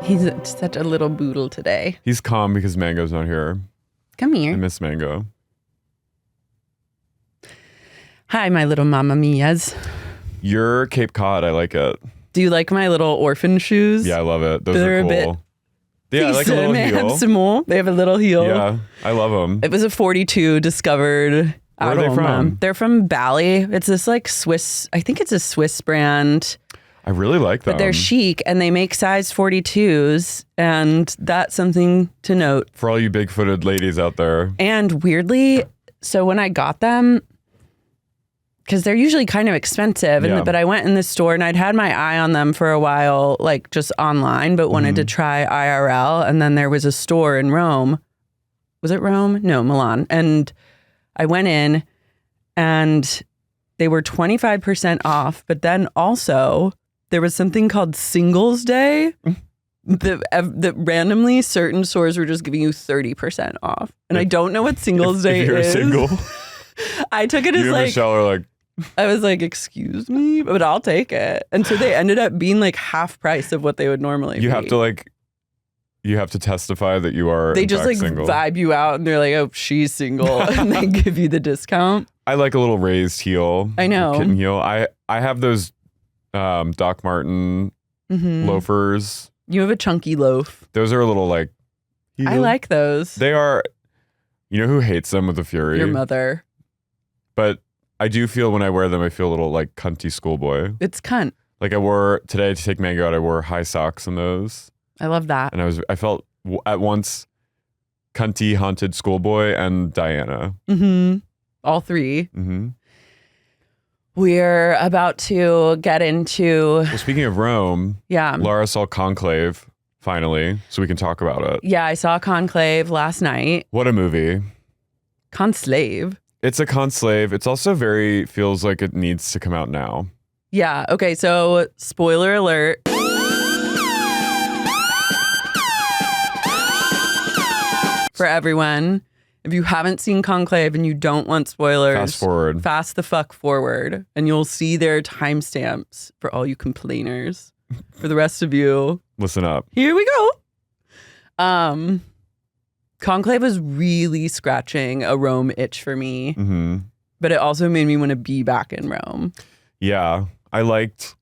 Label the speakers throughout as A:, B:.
A: He's such a little boodle today.
B: He's calm because Mango's not here.
A: Come here.
B: I miss Mango.
A: Hi, my little mamma mias.
B: Your Cape Cod, I like it.
A: Do you like my little orphan shoes?
B: Yeah, I love it. Those
A: They're
B: are
A: a bit
B: cool. Yeah, I like a little
A: They
B: heel.
A: have some more. They have a little heel.
B: Yeah, I love them.
A: It was a 42 discovered.
B: Where are they from?
A: They're from Bali. It's this like Swiss, I think it's a Swiss brand.
B: I really like them.
A: But they're chic and they make size 42s. And that's something to note.
B: For all you big-footed ladies out there.
A: And weirdly, so when I got them, because they're usually kind of expensive, but I went in the store and I'd had my eye on them for a while, like just online, but wanted to try IRL. And then there was a store in Rome. Was it Rome? No, Milan. And I went in and they were 25% off. But then also there was something called Singles Day that randomly certain stores were just giving you 30% off. And I don't know what Singles Day
B: if you're
A: is.
B: single.
A: I took it as
B: you and
A: like...
B: Michelle are like...
A: I was like, excuse me, but I'll take it. And so they ended up being like half price of what they would normally be.
B: You have to testify that you are
A: They just like
B: single.
A: vibe you out and they're like, oh, she's single. And they give you the discount.
B: I like a little raised heel.
A: I know.
B: Kitten heel. I have those Doc Marten loafers.
A: You have a chunky loaf.
B: Those are a little like...
A: I like those.
B: They are... You know who hates them with a fury?
A: Your mother.
B: But... I do feel when I wear them, I feel a little like cunty schoolboy.
A: It's cunt.
B: Like I wore today to take Mango out, I wore high socks in those.
A: I love that.
B: And I felt at once cunty, haunted schoolboy and Diana.
A: All three. We're about to get into...
B: Well, speaking of Rome,
A: yeah.
B: Lara saw Conclave finally, so we can talk about it.
A: Yeah, I saw Conclave last night.
B: What a movie.
A: Conclave.
B: It's a conclave. It's also feels like it needs to come out now.
A: Yeah. Okay. So spoiler alert. For everyone, if you haven't seen Conclave and you don't want spoilers,
B: Fast forward.
A: Fast the fuck forward. And you'll see their timestamps for all you complainers. For the rest of you,
B: listen up.
A: Here we go. Conclave was really scratching a Rome itch for me, but it also made me want to be back in Rome.
B: Yeah, I liked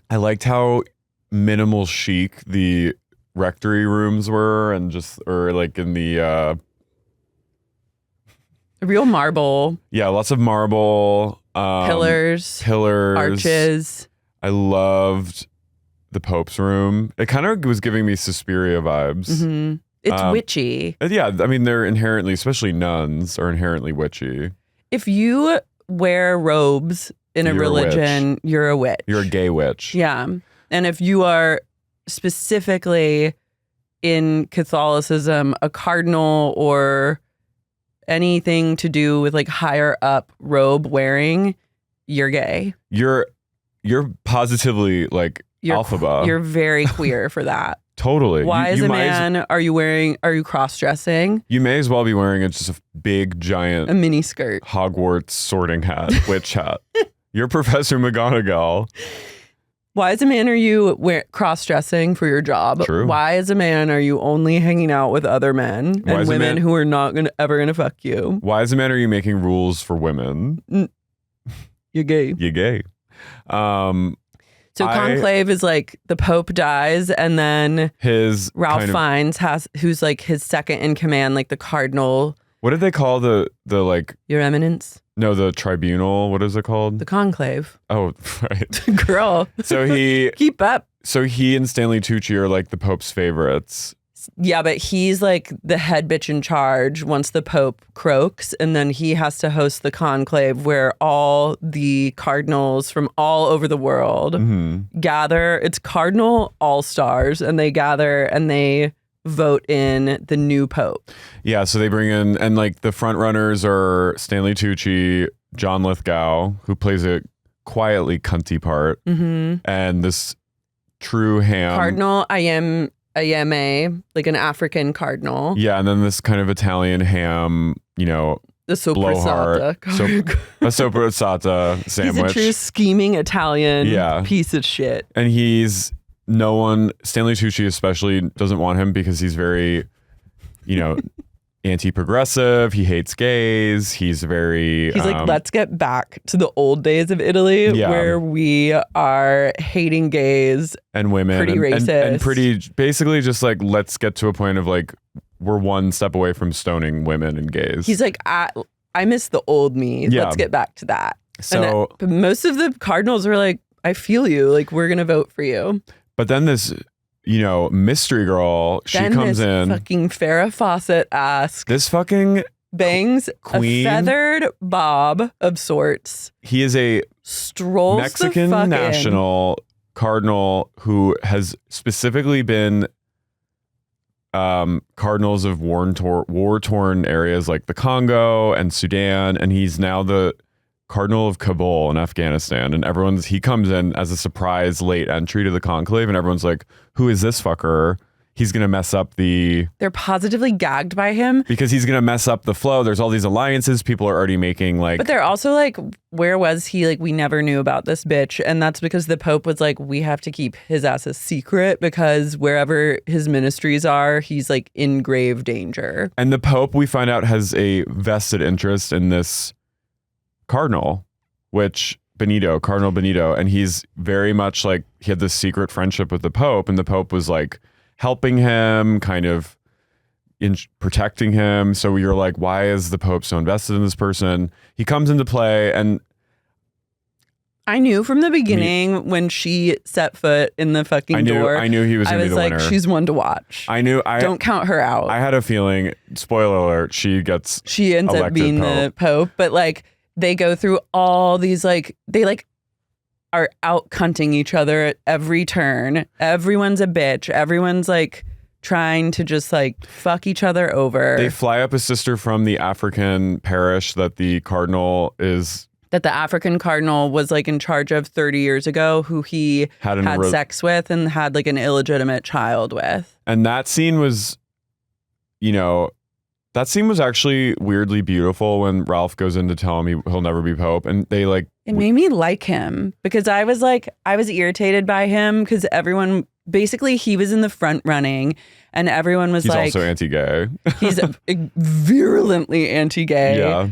B: how minimal chic the rectory rooms were, and or like in the
A: real marble.
B: Yeah, lots of marble,
A: pillars, arches.
B: I loved the Pope's room. It kind of was giving me Suspiria vibes.
A: It's witchy.
B: Yeah, I mean, they're inherently, especially nuns, are inherently witchy.
A: If you wear robes in a religion, you're a witch.
B: You're a gay witch.
A: Yeah. And if you are specifically in Catholicism, a cardinal or anything to do with like higher up robe wearing, you're gay.
B: You're positively like alphaba.
A: You're very queer for that.
B: Totally.
A: Why as a man are you cross-dressing?
B: You may as well be wearing just a big giant...
A: a mini skirt.
B: Hogwarts sorting hat, witch hat. You're Professor McGonagall.
A: Why as a man are you cross-dressing for your job?
B: True.
A: Why as a man are you only hanging out with other men and women who are not ever gonna fuck you?
B: Why as a man are you making rules for women?
A: You're gay.
B: You're gay.
A: So Conclave is like the Pope dies and then Ralph Fiennes who's like his second in command, like the cardinal.
B: What did they call the like...
A: Your Eminence?
B: No, the tribunal. What is it called?
A: The Conclave.
B: Oh, right.
A: Girl.
B: So
A: keep up.
B: So he and Stanley Tucci are like the Pope's favorites.
A: Yeah, but he's like the head bitch in charge once the Pope croaks, and then he has to host the conclave where all the cardinals from all over the world gather. It's cardinal all-stars, and they gather and they vote in the new Pope. Yeah,
B: so they bring in, and like the front runners are Stanley Tucci, John Lithgow, who plays a quietly cunty part, and this true ham.
A: Cardinal Ayame, like an African cardinal.
B: Yeah, and then this kind of Italian ham, you know,
A: the soppressata.
B: A soppressata sandwich.
A: He's a true scheming Italian piece of shit.
B: And he's no one, Stanley Tucci especially, doesn't want him because he's very, anti-progressive. He hates gays. He's
A: like, let's get back to the old days of Italy where we are hating gays
B: and women,
A: pretty racist,
B: and pretty basically just like, let's get to a point of like, we're one step away from stoning women and gays.
A: He's like, I miss the old me. Yeah. Let's get back to that.
B: So
A: but most of the cardinals were like, I feel you. Like, we're going to vote for you.
B: But then this, mystery girl, she comes in.
A: Fucking Farrah Fawcett-esque.
B: This fucking
A: bangs
B: queen.
A: A feathered bob of sorts.
B: He is a
A: strolls
B: Mexican national cardinal who has specifically been cardinals of war-torn areas like the Congo and Sudan, and he's now the Cardinal of Kabul in Afghanistan, and he comes in as a surprise late entry to the conclave, and everyone's like, who is this fucker? He's gonna mess up they're
A: positively gagged by him
B: because he's gonna mess up the flow. There's all these alliances people are already making, like,
A: but they're also like, where was he? Like, we never knew about this bitch. And that's because the Pope was like, we have to keep his ass a secret because wherever his ministries are, he's like in grave danger.
B: And the Pope, we find out, has a vested interest in this cardinal, Cardinal Benito, and he's very much like, he had this secret friendship with the Pope, and the Pope was like helping him, kind of protecting him. So you're like, why is the Pope so invested in this person? He comes into play, and
A: I knew from the beginning when she set foot in the fucking door.
B: I knew he was going to be the winner.
A: She's one to watch. Don't count her out.
B: I had a feeling, spoiler alert, she ends
A: up being
B: Pope.
A: The Pope, but like, they go through all these, like, they like are out cunting each other at every turn. Everyone's a bitch. Everyone's like trying to just like fuck each other over.
B: They fly up a sister from the African parish that the
A: African cardinal was like in charge of 30 years ago, who he had sex with and had like an illegitimate child with.
B: And that scene was, actually weirdly beautiful when Ralph goes in to tell him he'll never be Pope. And they like...
A: It made me like him because I was irritated by him because everyone... Basically, he was in the front running and everyone was
B: he's
A: like...
B: He's also anti-gay.
A: He's virulently anti-gay.
B: Yeah.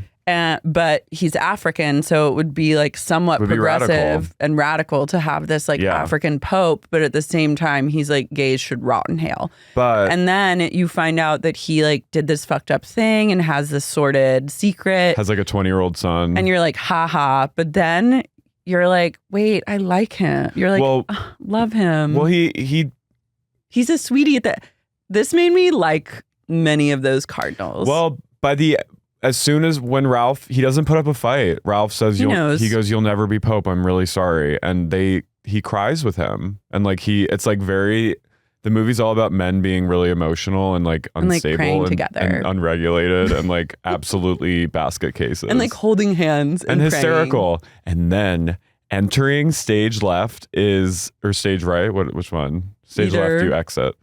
A: But he's African, so it would be like somewhat progressive and radical to have this like African Pope, but at the same time, he's like, gays should rot in hell. And then you find out that he like did this fucked up thing and has this sordid secret.
B: Has like a 20-year-old son.
A: And you're like, haha. But then you're like, wait, I like him. You're like, oh, love him.
B: Well, he's
A: a sweetie at that. This made me like many of those cardinals.
B: Well, as soon as when Ralph, he doesn't put up a fight. Ralph says, he goes, you'll never be Pope. I'm really sorry. And he cries with him. And like, it's like the movie's all about men being really emotional and like unstable and unregulated and like absolutely basket cases.
A: And like holding hands and
B: hysterical. And then entering stage left or stage right. Which one? Stage left, you exit.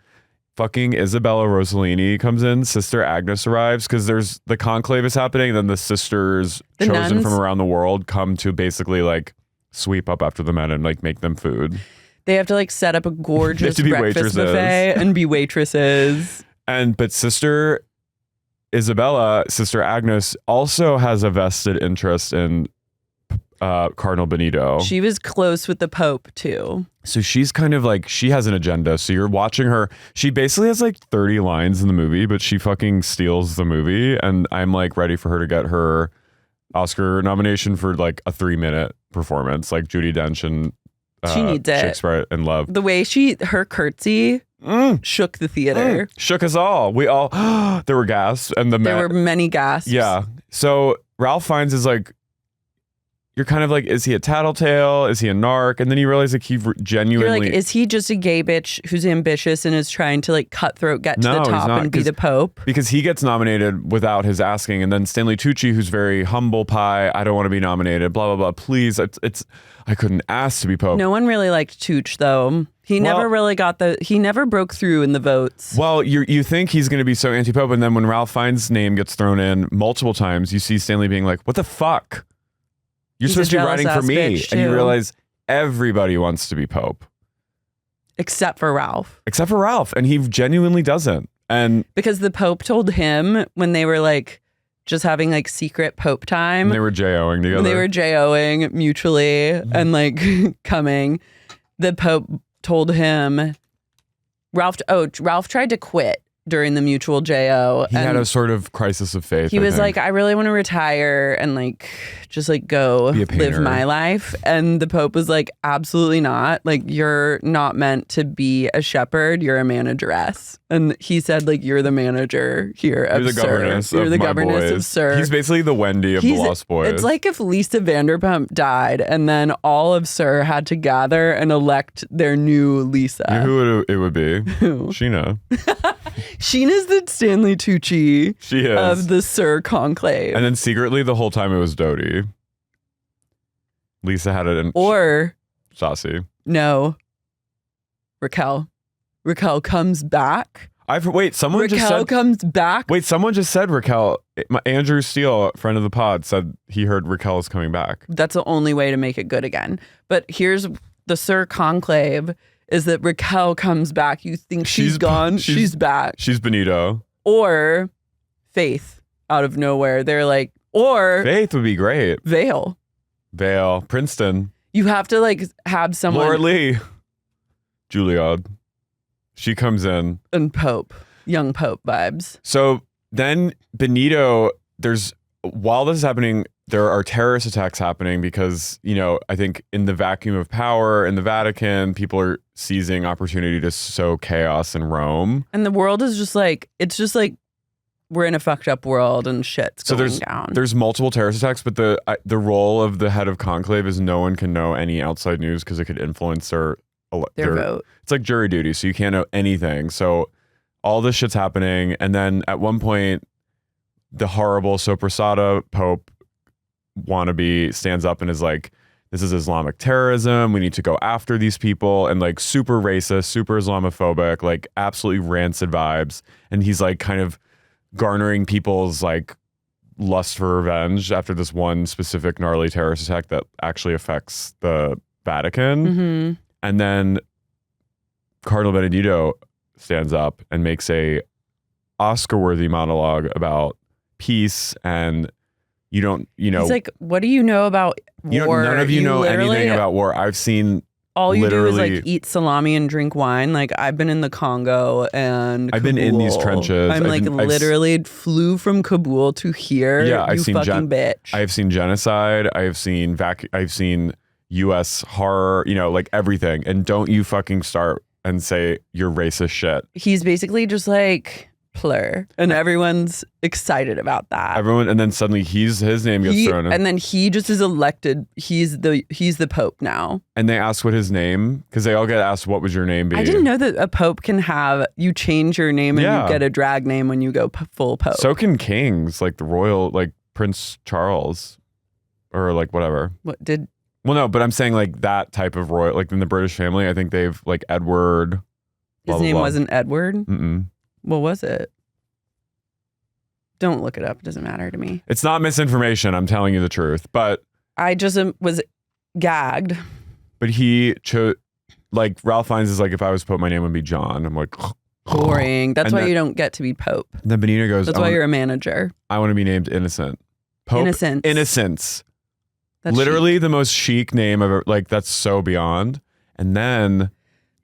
B: Fucking Isabella Rossellini comes in. Sister Agnes arrives because there's the conclave is happening. And then the sisters chosen nuns from around the world come to basically like sweep up after the men and like make them food.
A: They have to like set up a gorgeous breakfast buffet and be waitresses.
B: But Sister Isabella, Sister Agnes, also has a vested interest in Cardinal Benito.
A: She was close with the Pope too.
B: So she's kind of like, she has an agenda. So you're watching her. She basically has like 30 lines in the movie, but she fucking steals the movie. And I'm like ready for her to get her Oscar nomination for like a 3-minute performance, like Judi Dench and
A: she needs it.
B: Shakespeare in Love.
A: The way her curtsy shook the theater.
B: Shook us all. We all, there were gasps. And
A: there were many gasps.
B: Yeah. So Ralph Fiennes is like, you're kind of like, is he a tattletale? Is he a narc? And then you realize like he genuinely...
A: You're like, is he just a gay bitch who's ambitious and is trying to like cutthroat get to the top and be the Pope?
B: Because he gets nominated without his asking. And then Stanley Tucci, who's very humble pie, I don't want to be nominated, blah, blah, blah. Please, I couldn't ask to be Pope.
A: No one really liked Tucci though. He never really he never broke through in the votes.
B: Well, you think he's going to be so anti-Pope. And then when Ralph Fiennes' name gets thrown in multiple times, you see Stanley being like, what the fuck? You're supposed to be writing for me. And you realize everybody wants to be Pope.
A: Except for Ralph.
B: And he genuinely doesn't. And
A: because the Pope told him when they were like just having like secret Pope time.
B: And they were JOing together.
A: They were JOing mutually and like coming. The Pope told him, Ralph tried to quit during the mutual JO.
B: He had a sort of crisis of faith.
A: He was like, I really want to retire and like just like go live my life. And the Pope was like, absolutely not. Like, you're not meant to be a shepherd. You're a manageress. And he said, like, you're the manager here of Sir. You're the governess of Sir.
B: He's basically the Wendy of the Lost Boys.
A: It's like if Lisa Vanderpump died and then all of Sir had to gather and elect their new Lisa.
B: You know who it would be?
A: Who?
B: Sheena.
A: Sheena's the Stanley Tucci of the Sir Conclave.
B: And then secretly the whole time it was Dodie. Lisa had it in.
A: Or.
B: Saucy.
A: No. Raquel. Raquel comes back.
B: Someone just said.
A: Raquel comes back.
B: Wait, someone just said Raquel. Andrew Steele, friend of the pod, said he heard Raquel is coming back.
A: That's the only way to make it good again. But here's the Sir Conclave is that Raquel comes back. You think she's gone. She's back.
B: She's Benito.
A: Or Faith out of nowhere. They're like, or
B: Faith would be great.
A: Vale,
B: Princeton.
A: You have to like have someone.
B: Laura Lee. Juilliard. She comes in.
A: And Pope. Young Pope vibes.
B: So then Benito, while this is happening, there are terrorist attacks happening because, I think in the vacuum of power in the Vatican, people are seizing opportunity to sow chaos in Rome.
A: And the world is just like, it's just like we're in a fucked up world and shit's going down.
B: There's multiple terrorist attacks, but the role of the head of Conclave is no one can know any outside news because it could influence their
A: vote.
B: It's like jury duty, so you can't know anything. So all this shit's happening, and then at one point, the horrible Soprasada Pope wannabe stands up and is like, this is Islamic terrorism. We need to go after these people, and like super racist, super Islamophobic, like absolutely rancid vibes. And he's like kind of garnering people's like lust for revenge after this one specific gnarly terrorist attack that actually affects the Vatican.
A: Mm-hmm.
B: And then Cardinal Benedetto stands up and makes a Oscar-worthy monologue about peace, and he's like, what do you know about war? None of you know anything about war. I've seen
A: all you do is like eat salami and drink wine. Like, I've been in the Congo and
B: I've been in these trenches.
A: Literally flew from Kabul to here.
B: Yeah, I've seen
A: bitch.
B: I've seen genocide. I've seen U.S. horror. Like everything. And don't you fucking start and say you're racist shit.
A: He's basically just like plur, and everyone's excited about that.
B: And then suddenly his name gets thrown in.
A: And then he just is elected. He's the Pope now.
B: And they ask what his name, because they all get asked, what would your name be?
A: I didn't know that a Pope can you change your name and you get a drag name when you go full Pope.
B: So can kings, like the royal, like Prince Charles, or like whatever. Well, no, but I'm saying like that type of royal, like in the British family, I think they've like Edward.
A: His name wasn't Edward?
B: Mm-mm.
A: What was it? Don't look it up. It doesn't matter to me.
B: It's not misinformation. I'm telling you the truth. But
A: I just was gagged.
B: But he chose, like Ralph Fiennes is like, if I was Pope, my name would be John. I'm like,
A: boring. That's why you don't get to be Pope.
B: Then Benito goes,
A: that's why you're a manager.
B: I want to be named Innocent. Pope Innocence. That's literally chic. The most chic name ever. Like, that's so beyond. And then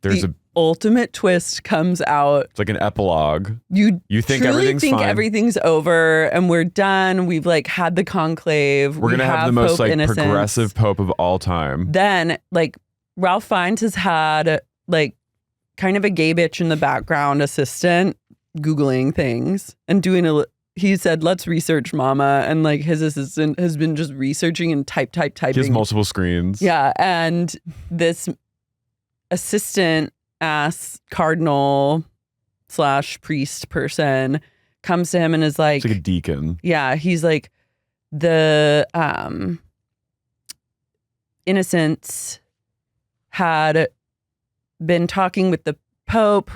B: there's the
A: ultimate twist comes out.
B: It's like an epilogue.
A: You
B: think
A: truly
B: everything's
A: think
B: fine.
A: Everything's over and we're done. We've like had the conclave.
B: We're gonna have the most
A: Pope
B: like
A: Innocence.
B: Progressive Pope of all time.
A: Then like Ralph Fiennes has had like kind of a gay bitch in the background assistant Googling things and doing he said, let's research mama. And like his assistant has been just researching and typing.
B: He has multiple screens.
A: Yeah. And this assistant cardinal / priest person comes to him and is like,
B: it's like a deacon.
A: Yeah. He's like, the Innocents had been talking with the Pope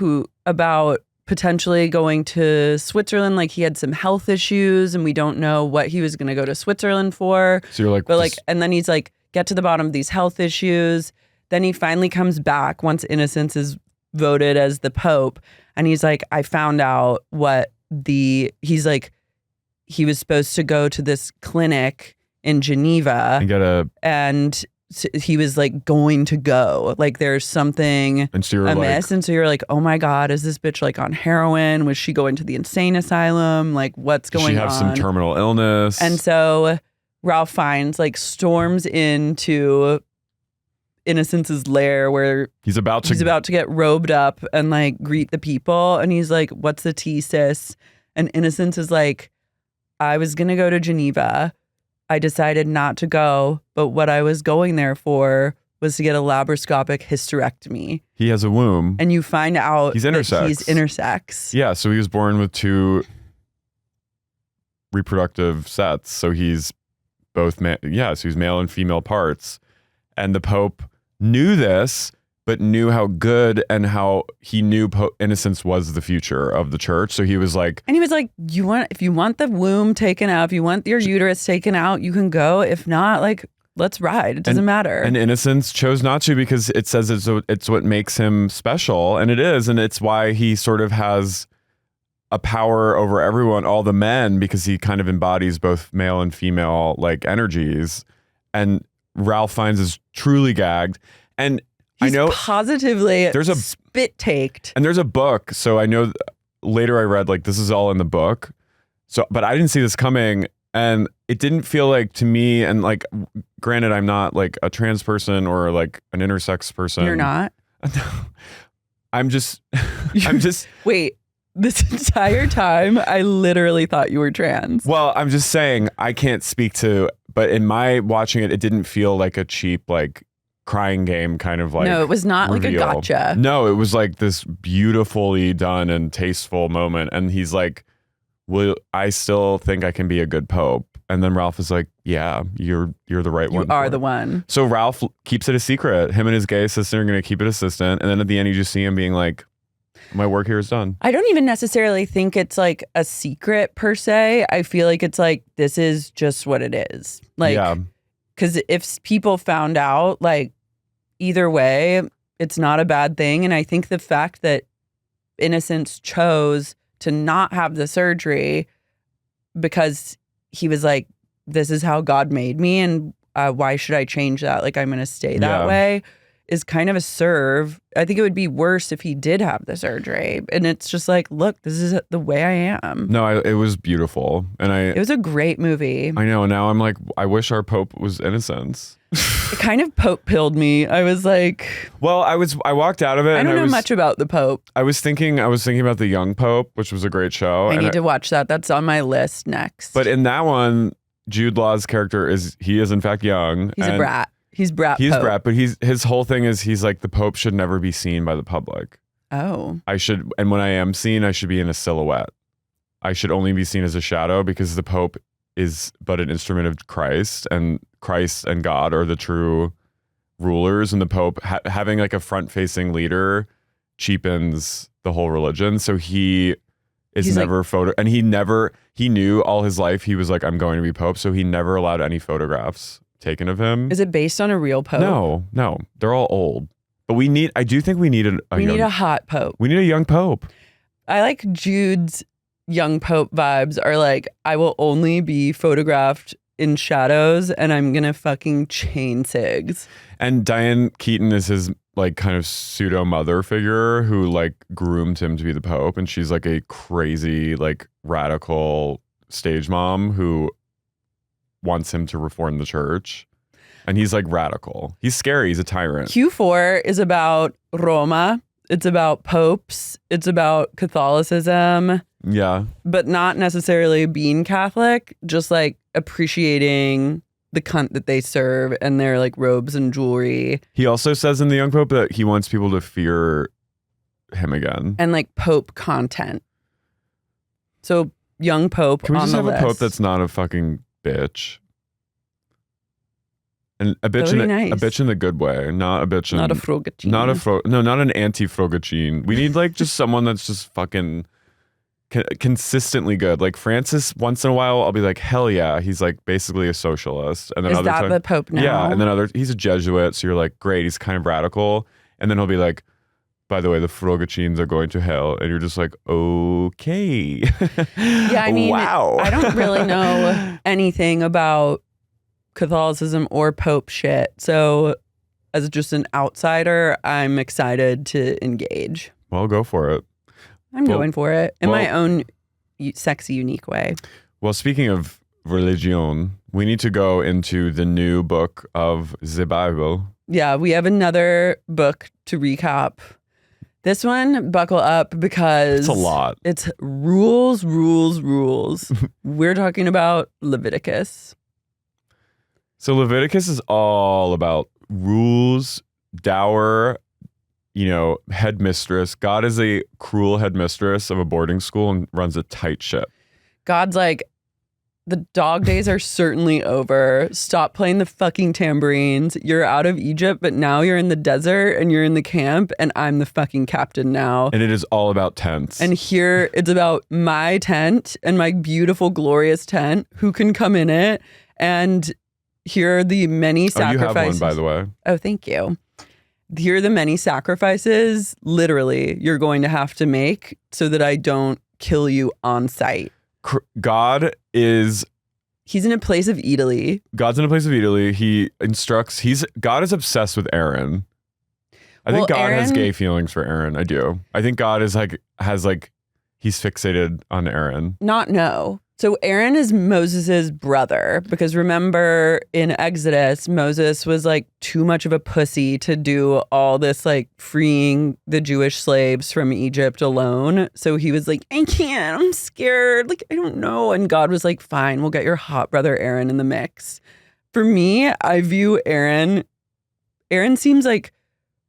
A: about potentially going to Switzerland. Like he had some health issues and we don't know what he was going to go to Switzerland for.
B: So you're like,
A: but like, and then he's like, get to the bottom of these health issues. Then he finally comes back once Innocence is voted as the Pope. And he's like, I found out he's like, he was supposed to go to this clinic in Geneva and he was like going to go, like there's something amiss. And so you're like, oh my God, is this bitch like on heroin? Was she going to the insane asylum? Like what's going on?
B: She have some terminal illness.
A: And so Ralph Fiennes like storms into Innocence's lair where he's about to get robed up and like greet the people. And he's like, what's the tea, sis? And Innocence is like, I was going to go to Geneva. I decided not to go, but what I was going there for was to get a laparoscopic hysterectomy.
B: He has a womb.
A: And you find out
B: he's intersex.
A: He's intersex.
B: Yeah, so he was born with 2 reproductive sets. So he's both, so he's male and female parts. And the Pope knew this, but knew how good and how he knew Innocence was the future of the church. So he was like...
A: And he was like, if you want the womb taken out, if you want your uterus taken out, you can go. If not, like, let's ride. It doesn't matter.
B: And Innocence chose not to because it says it's what makes him special. And it is. And it's why he sort of has a power over everyone, all the men, because he kind of embodies both male and female, like, energies. And Ralph Fiennes is truly gagged. And
A: he's
B: I know
A: positively there's a spit taked.
B: And there's a book. So I know later I read like this is all in the book. So, but I didn't see this coming, and it didn't feel like to me. And like, granted, I'm not like a trans person or like an intersex person.
A: You're not.
B: I'm just.
A: Wait. This entire time, I literally thought you were trans.
B: Well, I'm just saying I can't speak to, but in my watching it, it didn't feel like a cheap like crying game kind of like.
A: No, it was not reveal. Like a gotcha.
B: No, it was like this beautifully done and tasteful moment. And he's like, "Well, I still think I can be a good Pope." And then Ralph is like, "Yeah, you're the right one.
A: You are the one."
B: So Ralph keeps it a secret. Him and his gay assistant are going to keep it assistant. And then at the end, you just see him being like, my work here is done.
A: I don't even necessarily think it's like a secret per se. I feel like it's like, this is just what it is. Like, because if people found out, like, either way, it's not a bad thing. And I think the fact that Innocence chose to not have the surgery because he was like, this is how God made me. And why should I change that? Like, I'm going to stay that way. Is kind of a serve. I think it would be worse if he did have the surgery. And it's just like, look, this is the way I am.
B: No, it was beautiful. And it
A: was a great movie.
B: I know. Now I'm like, I wish our Pope was Innocence.
A: It kind of Pope pilled me. I was like,
B: well, I walked out of it.
A: I don't know much about the Pope.
B: I was thinking about the Young Pope, which was a great show.
A: I need to watch that. That's on my list next.
B: But in that one, Jude Law's character is in fact young.
A: He's a brat. He's brat.
B: He's Pope. Brat, but his whole thing is he's like, the Pope should never be seen by the public.
A: Oh.
B: And when I am seen, I should be in a silhouette. I should only be seen as a shadow because the Pope is but an instrument of Christ, and Christ and God are the true rulers, and the Pope having like a front-facing leader cheapens the whole religion. So he's never like, and he knew all his life he was like, I'm going to be Pope, so he never allowed any photographs taken of him.
A: Is it based on a real Pope?
B: No, they're all old. But I do think we need
A: need a hot Pope.
B: We need a young Pope.
A: I like Jude's young Pope vibes are like, I will only be photographed in shadows and I'm gonna fucking chain cigs.
B: And Diane Keaton is his like kind of pseudo mother figure who like groomed him to be the Pope, and she's like a crazy like radical stage mom who wants him to reform the church. And he's like radical. He's scary. He's a tyrant.
A: Q4 is about Roma. It's about popes. It's about Catholicism.
B: Yeah.
A: But not necessarily being Catholic, just like appreciating the cunt that they serve and their like robes and jewelry.
B: He also says in The Young Pope that he wants people to fear him again.
A: And like Pope content. So young Pope
B: Can we
A: on
B: just
A: the
B: have
A: list.
B: a Pope that's not a fucking bitch? And a bitch, a bitch in the good way, not a bitch in...
A: Not a frogacine.
B: Not an anti-frogacine. We need like just someone that's just fucking consistently good. Like Francis, once in a while, I'll be like, hell yeah. He's like basically a socialist. And then
A: Is that the Pope now?
B: Yeah. And then he's a Jesuit. So you're like, great. He's kind of radical. And then he'll be like, by the way, the Frogachines are going to hell. And you're just like, okay.
A: Yeah, I mean,
B: wow.
A: I don't really know anything about Catholicism or Pope shit. So as just an outsider, I'm excited to engage.
B: Well, go for it.
A: I'm going for it in my own sexy, unique way.
B: Well, speaking of religion, we need to go into the new book of the Bible.
A: Yeah, we have another book to recap. This one, buckle up because
B: it's a lot.
A: It's rules. We're talking about Leviticus.
B: So Leviticus is all about rules, dower, headmistress. God is a cruel headmistress of a boarding school and runs a tight ship.
A: God's like, the dog days are certainly over. Stop playing the fucking tambourines. You're out of Egypt, but now you're in the desert and you're in the camp and I'm the fucking captain now.
B: And it is all about tents.
A: And here it's about my tent and my beautiful, glorious tent. Who can come in it? And here are the many sacrifices.
B: You have one, by the way.
A: Oh, thank you. Here are the many sacrifices, literally, you're going to have to make so that I don't kill you on sight.
B: God is...
A: He's in a place of Italy.
B: God's in a place of Italy. He instructs... God is obsessed with Aaron. I think God has gay feelings for Aaron. I do. I think God is he's fixated on Aaron.
A: So Aaron is Moses's brother, because remember in Exodus, Moses was like too much of a pussy to do all this like freeing the Jewish slaves from Egypt alone. So he was like, I can't, I'm scared. Like, I don't know. And God was like, fine, we'll get your hot brother Aaron in the mix. For me, I view Aaron seems like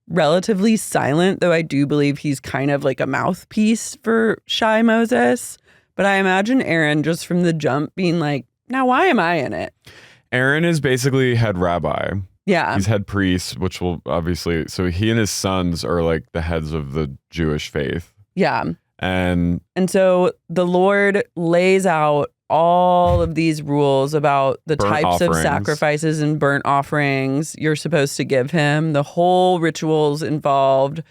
A: relatively silent, though I do believe he's kind of like a mouthpiece for shy Moses. But I imagine Aaron just from the jump being like, now why am I in it?
B: Aaron is basically head rabbi.
A: Yeah.
B: He's head priest, which will obviously, so he and his sons are like the heads of the Jewish faith.
A: Yeah.
B: And
A: so the Lord lays out all of these rules about the types of sacrifices and burnt offerings you're supposed to give him, the whole rituals involved.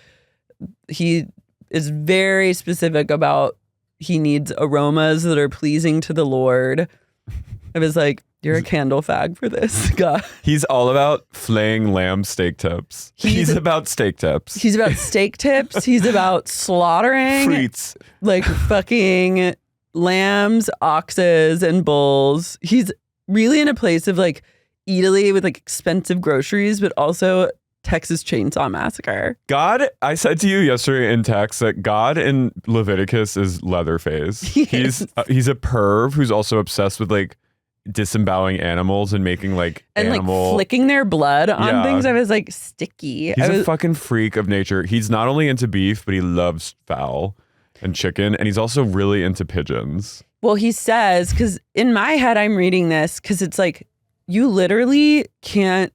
A: He is very specific about he needs aromas that are pleasing to the Lord. I was like, you're a candle fag for this, God.
B: He's all about flaying lamb steak tips. He's about steak tips.
A: He's about steak tips. He's about slaughtering
B: frites,
A: like fucking lambs, oxes, and bulls. He's really in a place of like Italy with like expensive groceries, but also Texas Chainsaw Massacre.
B: God, I said to you yesterday in text that God in Leviticus is Leatherface. He's a perv who's also obsessed with like disemboweling animals and making like
A: like flicking their blood on things. I was like, sticky.
B: He's a fucking freak of nature. He's not only into beef, but he loves fowl and chicken, and he's also really into pigeons.
A: Well, he says, because in my head I'm reading this because it's like you literally can't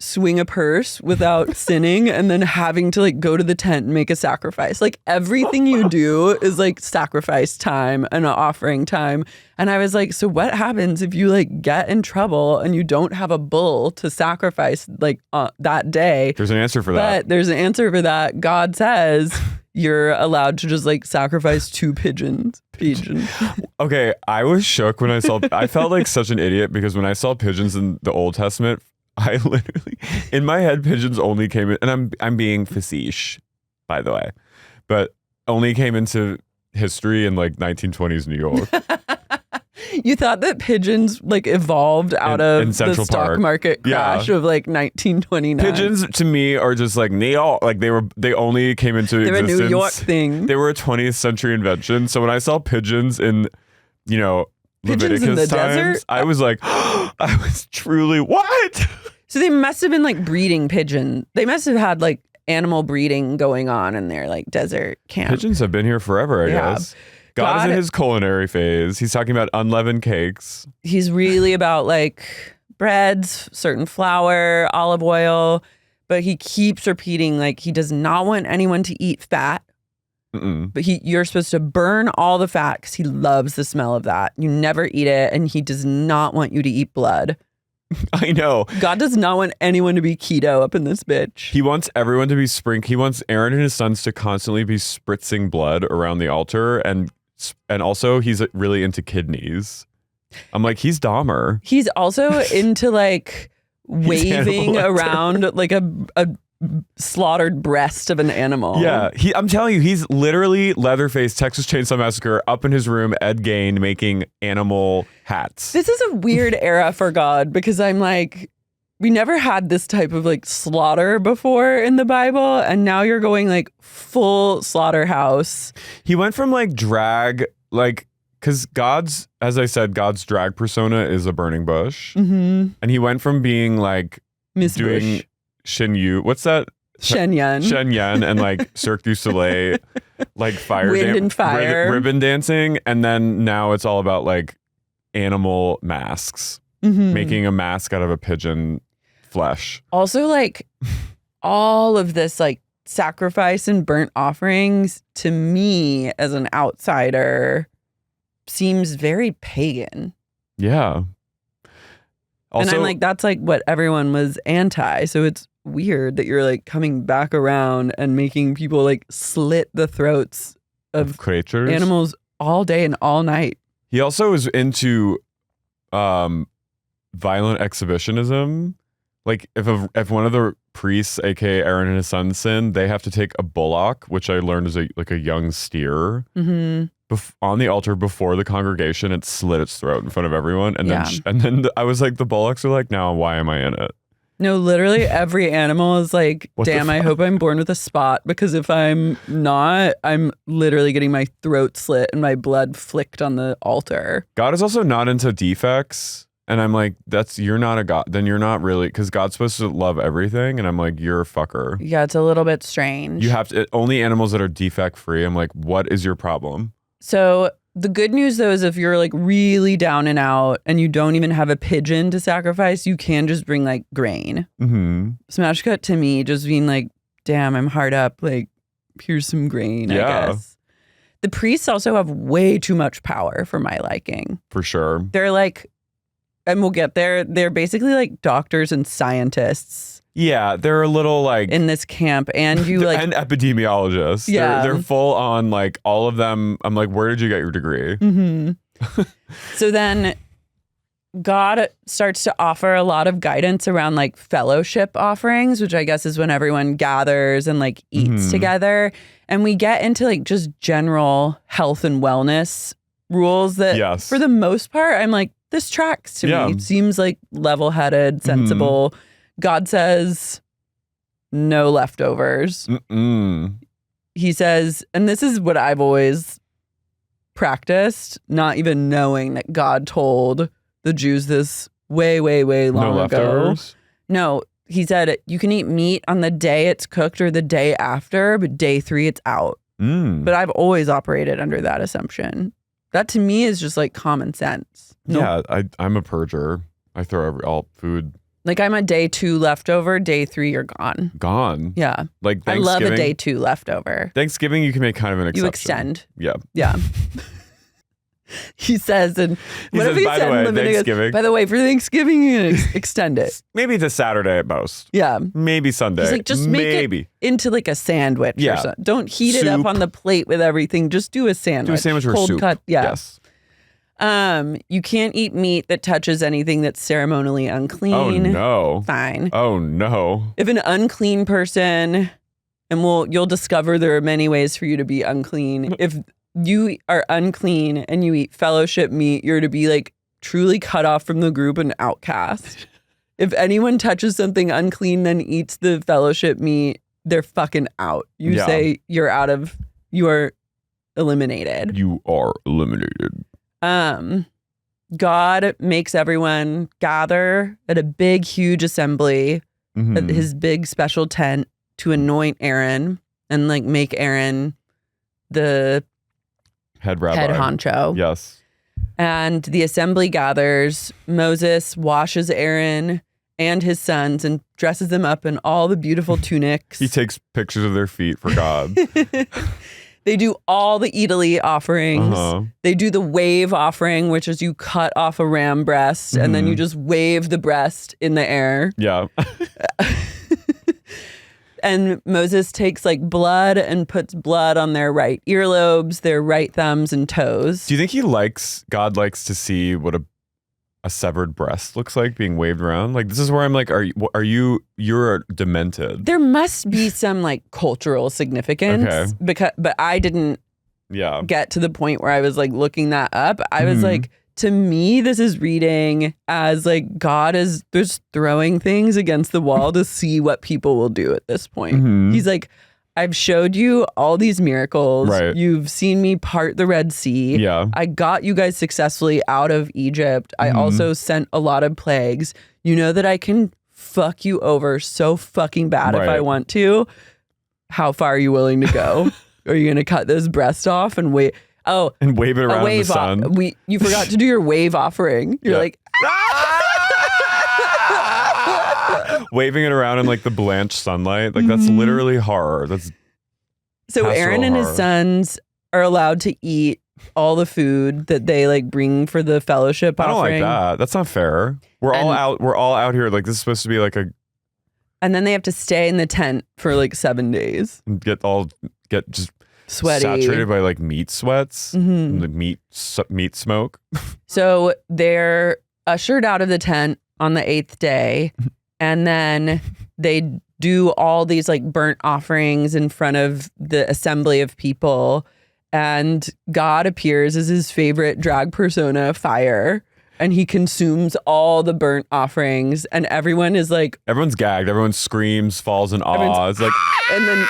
A: swing a purse without sinning and then having to like go to the tent and make a sacrifice. Like everything you do is like sacrifice time and offering time. And I was like, so what happens if you like get in trouble and you don't have a bull to sacrifice like that day?
B: There's an answer for that.
A: But there's an answer for that. God says you're allowed to just like sacrifice 2 pigeons.
B: Okay, I was shook when I felt like such an idiot because when I saw pigeons in the Old Testament, I literally, in my head, pigeons only came in, and I'm being facetious, by the way, but only came into history in like 1920s New York.
A: You thought that pigeons like evolved out of the stock market crash of like 1929.
B: Pigeons to me are just like they only came into
A: They're
B: existence.
A: a New York thing.
B: They were a 20th century invention. So when I saw pigeons in,
A: pigeons in the desert?
B: I was like, I was truly, what?
A: So they must have been like breeding pigeons. They must have had like animal breeding going on in their like desert camp.
B: Pigeons have been here forever, I guess. God is in his culinary phase. He's talking about unleavened cakes.
A: He's really about like breads, certain flour, olive oil, but he keeps repeating like he does not want anyone to eat fat. But you're supposed to burn all the fat because he loves the smell of that. You never eat it, and he does not want you to eat blood.
B: I know.
A: God does not want anyone to be keto up in this bitch.
B: He wants everyone to be He wants Aaron and his sons to constantly be spritzing blood around the altar, and also he's really into kidneys. I'm like, he's Dahmer.
A: He's also into like waving around like a slaughtered breast of an animal.
B: Yeah, I'm telling you, he's literally Leatherface, Texas Chainsaw Massacre, up in his room, Ed Gein, making animal hats.
A: This is a weird era for God, because I'm like, we never had this type of like slaughter before in the Bible, and now you're going like full slaughterhouse.
B: He went from like drag, like, because as I said, God's drag persona is a burning bush.
A: Mm-hmm.
B: And he went from being like
A: Miss
B: doing
A: Bush.
B: Shen Yu, what's that?
A: Shen Yun
B: and like Cirque du Soleil, like
A: Wind and fire.
B: Ribbon dancing. And then now it's all about like animal masks, making a mask out of a pigeon flesh.
A: Also, like all of this like sacrifice and burnt offerings, to me as an outsider, seems very pagan.
B: Yeah. Also,
A: and I'm like, that's like what everyone was anti. So it's weird that you're like coming back around and making people like slit the throats of
B: creatures,
A: animals all day and all night.
B: He also is into violent exhibitionism. Like if one of the priests, aka Aaron and his son, sin, they have to take a bullock, which I learned is a young steer, on the altar before the congregation, and slit its throat in front of everyone. And then I was like, the bullocks are like, now why am I in it?
A: No, literally every animal is like, damn, I hope I'm born with a spot, because if I'm not, I'm literally getting my throat slit and my blood flicked on the altar.
B: God is also not into defects. And I'm like, you're not a God. Then you're not really, because God's supposed to love everything. And I'm like, you're a fucker.
A: Yeah, it's a little bit strange.
B: You have to, only animals that are defect free. I'm like, what is your problem?
A: So the good news though is if you're like really down and out and you don't even have a pigeon to sacrifice, you can just bring like grain.
B: Mm-hmm.
A: Smash cut to me just being like, damn, I'm hard up. Like, here's some grain, I guess. The priests also have way too much power for my liking.
B: For sure.
A: They're like, and we'll get there, they're basically like doctors and scientists.
B: Yeah, they're a little like
A: in this camp, and you like
B: and epidemiologists.
A: Yeah,
B: they're full on like all of them. I'm like, where did you get your degree?
A: Mm-hmm. So then God starts to offer a lot of guidance around like fellowship offerings, which I guess is when everyone gathers and like eats together, and we get into like just general health and wellness rules that for the most part I'm like, this tracks to me. It seems like level-headed, sensible. God says, no leftovers.
B: Mm-mm.
A: He says, and this is what I've always practiced, not even knowing that God told the Jews this way, way, way long ago. No, he said, you can eat meat on the day it's cooked or the day after, but day 3 it's out. But I've always operated under that assumption. That to me is just like common sense.
B: Yeah, I'm a purger. I throw all food.
A: Like I'm a day 2 leftover, day 3 you're gone.
B: Gone.
A: Yeah.
B: Like
A: I love a day 2 leftover.
B: Thanksgiving you can make kind of an exception.
A: You extend.
B: Yeah.
A: Yeah. He says, and
B: he says, by the way, Thanksgiving.
A: By the way, for Thanksgiving, you can extend it.
B: Maybe it's a Saturday at most.
A: Yeah.
B: Maybe Sunday.
A: He's like, just make it into like a sandwich. Or something. Don't heat it up on the plate with everything. Just do a sandwich.
B: Do a sandwich or
A: cold
B: soup.
A: Cut. Yeah.
B: Yes.
A: You can't eat meat that touches anything that's ceremonially unclean.
B: Oh no.
A: Fine.
B: Oh no.
A: If an unclean person, and you'll discover there are many ways for you to be unclean. If you are unclean and you eat fellowship meat, you're to be like truly cut off from the group and outcast. If anyone touches something unclean then eats the fellowship meat, they're fucking out. You say you are eliminated.
B: You are eliminated.
A: God makes everyone gather at a big, huge assembly at his big special tent to anoint Aaron and like make Aaron the
B: head rabbi,
A: head honcho.
B: Yes.
A: And the assembly gathers. Moses washes Aaron and his sons and dresses them up in all the beautiful tunics.
B: He takes pictures of their feet for God.
A: They do all the Italy offerings. They do the wave offering, which is you cut off a ram breast and then you just wave the breast in the air.
B: Yeah.
A: And Moses takes like blood and puts blood on their right earlobes, their right thumbs and toes.
B: Do you think God likes to see what a severed breast looks like being waved around? Like, this is where I'm like, you're demented.
A: There must be some like cultural significance but I didn't get to the point where I was like looking that up. I was like, to me, this is reading as like God is just throwing things against the wall to see what people will do at this point. He's like, I've showed you all these miracles.
B: Right.
A: You've seen me part the Red Sea.
B: Yeah.
A: I got you guys successfully out of Egypt. I also sent a lot of plagues. You know that I can fuck you over so fucking bad if I want to. How far are you willing to go? Are you going to cut this breast off and wait? Oh,
B: and wave it around in the sun.
A: You forgot to do your wave offering. You're like,
B: waving it around in like the blanched sunlight. Like that's literally horror.
A: So Aaron and his sons are allowed to eat all the food that they like bring for the fellowship offering.
B: I don't like that. That's not fair. We're all out here. Like, this is supposed to be like
A: and then they have to stay in the tent for like 7 days.
B: And get just
A: sweaty,
B: saturated by like meat sweats, and the meat smoke.
A: So they're ushered out of the tent on the 8th day, and then they do all these like burnt offerings in front of the assembly of people, and God appears as his favorite drag persona, fire. And he consumes all the burnt offerings, and everyone's
B: gagged. Everyone screams, falls in awe. It's like,
A: and then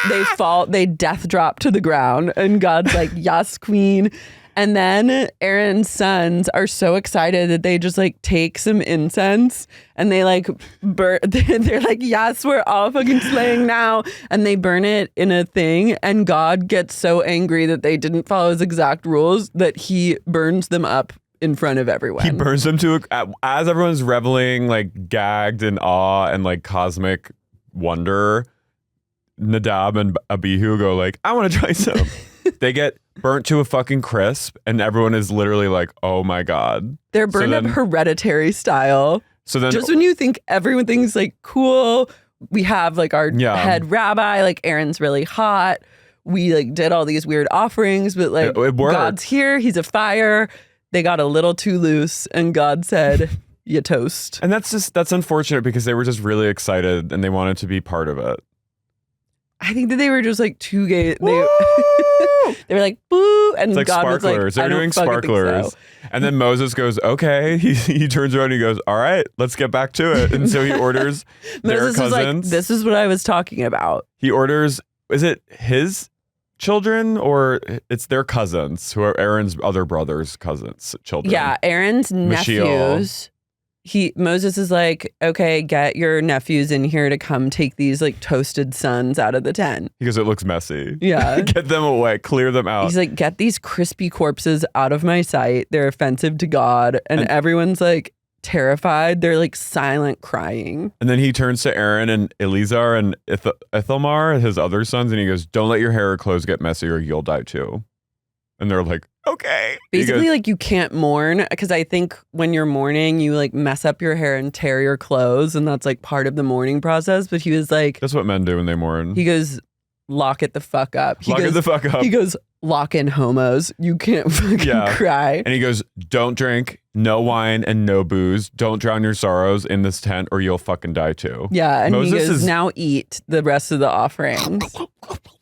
A: they death drop to the ground, and God's like, yes, queen. And then Aaron's sons are so excited that they just like take some incense and they like burn. They're like, yes, we're all fucking slaying now. And they burn it in a thing. And God gets so angry that they didn't follow his exact rules that he burns them up in front of everyone.
B: He burns them as everyone's reveling, like gagged in awe and like cosmic wonder. Nadab and Abihu go like, I want to try some. They get burnt to a fucking crisp, and everyone is literally like, oh my God.
A: They're burned up hereditary style. So then, just when you think everything's like cool, we have like our head rabbi, like Aaron's really hot. We like did all these weird offerings, but like
B: it
A: God's here. He's a fire. They got a little too loose, and God said, you toast.
B: And that's unfortunate because they were just really excited and they wanted to be part of it.
A: I think that they were just like too gay. They were like, boo. And
B: it's like
A: God
B: sparklers.
A: Was like,
B: they're doing sparklers. So. And then Moses goes, okay. He turns around and he goes, all right, let's get back to it. And so he orders their
A: Moses
B: cousins.
A: Was like, this is what I was talking about.
B: He orders, is it his children or it's their cousins who are Aaron's other brother's children?
A: Yeah, Aaron's nephews. Moses is like, okay, get your nephews in here to come take these like toasted sons out of the tent.
B: Because it looks messy.
A: Yeah.
B: Get them away, clear them out.
A: He's like, get these crispy corpses out of my sight. They're offensive to God. And everyone's like terrified. They're like silent crying.
B: And then he turns to Aaron and Eleazar and Ithamar, his other sons, and he goes, don't let your hair or clothes get messy or you'll die too. And they're like, okay.
A: Basically, like you can't mourn because I think when you're mourning, you like mess up your hair and tear your clothes. And that's like part of the mourning process. But he was like,
B: that's what men do when they mourn.
A: He goes, lock it the fuck up.
B: Lock it the fuck up.
A: He goes, lock in homos. You can't fucking cry.
B: And he goes, don't drink, no wine and no booze. Don't drown your sorrows in this tent or you'll fucking die too.
A: Yeah. And Moses he goes, now eat the rest of the offerings.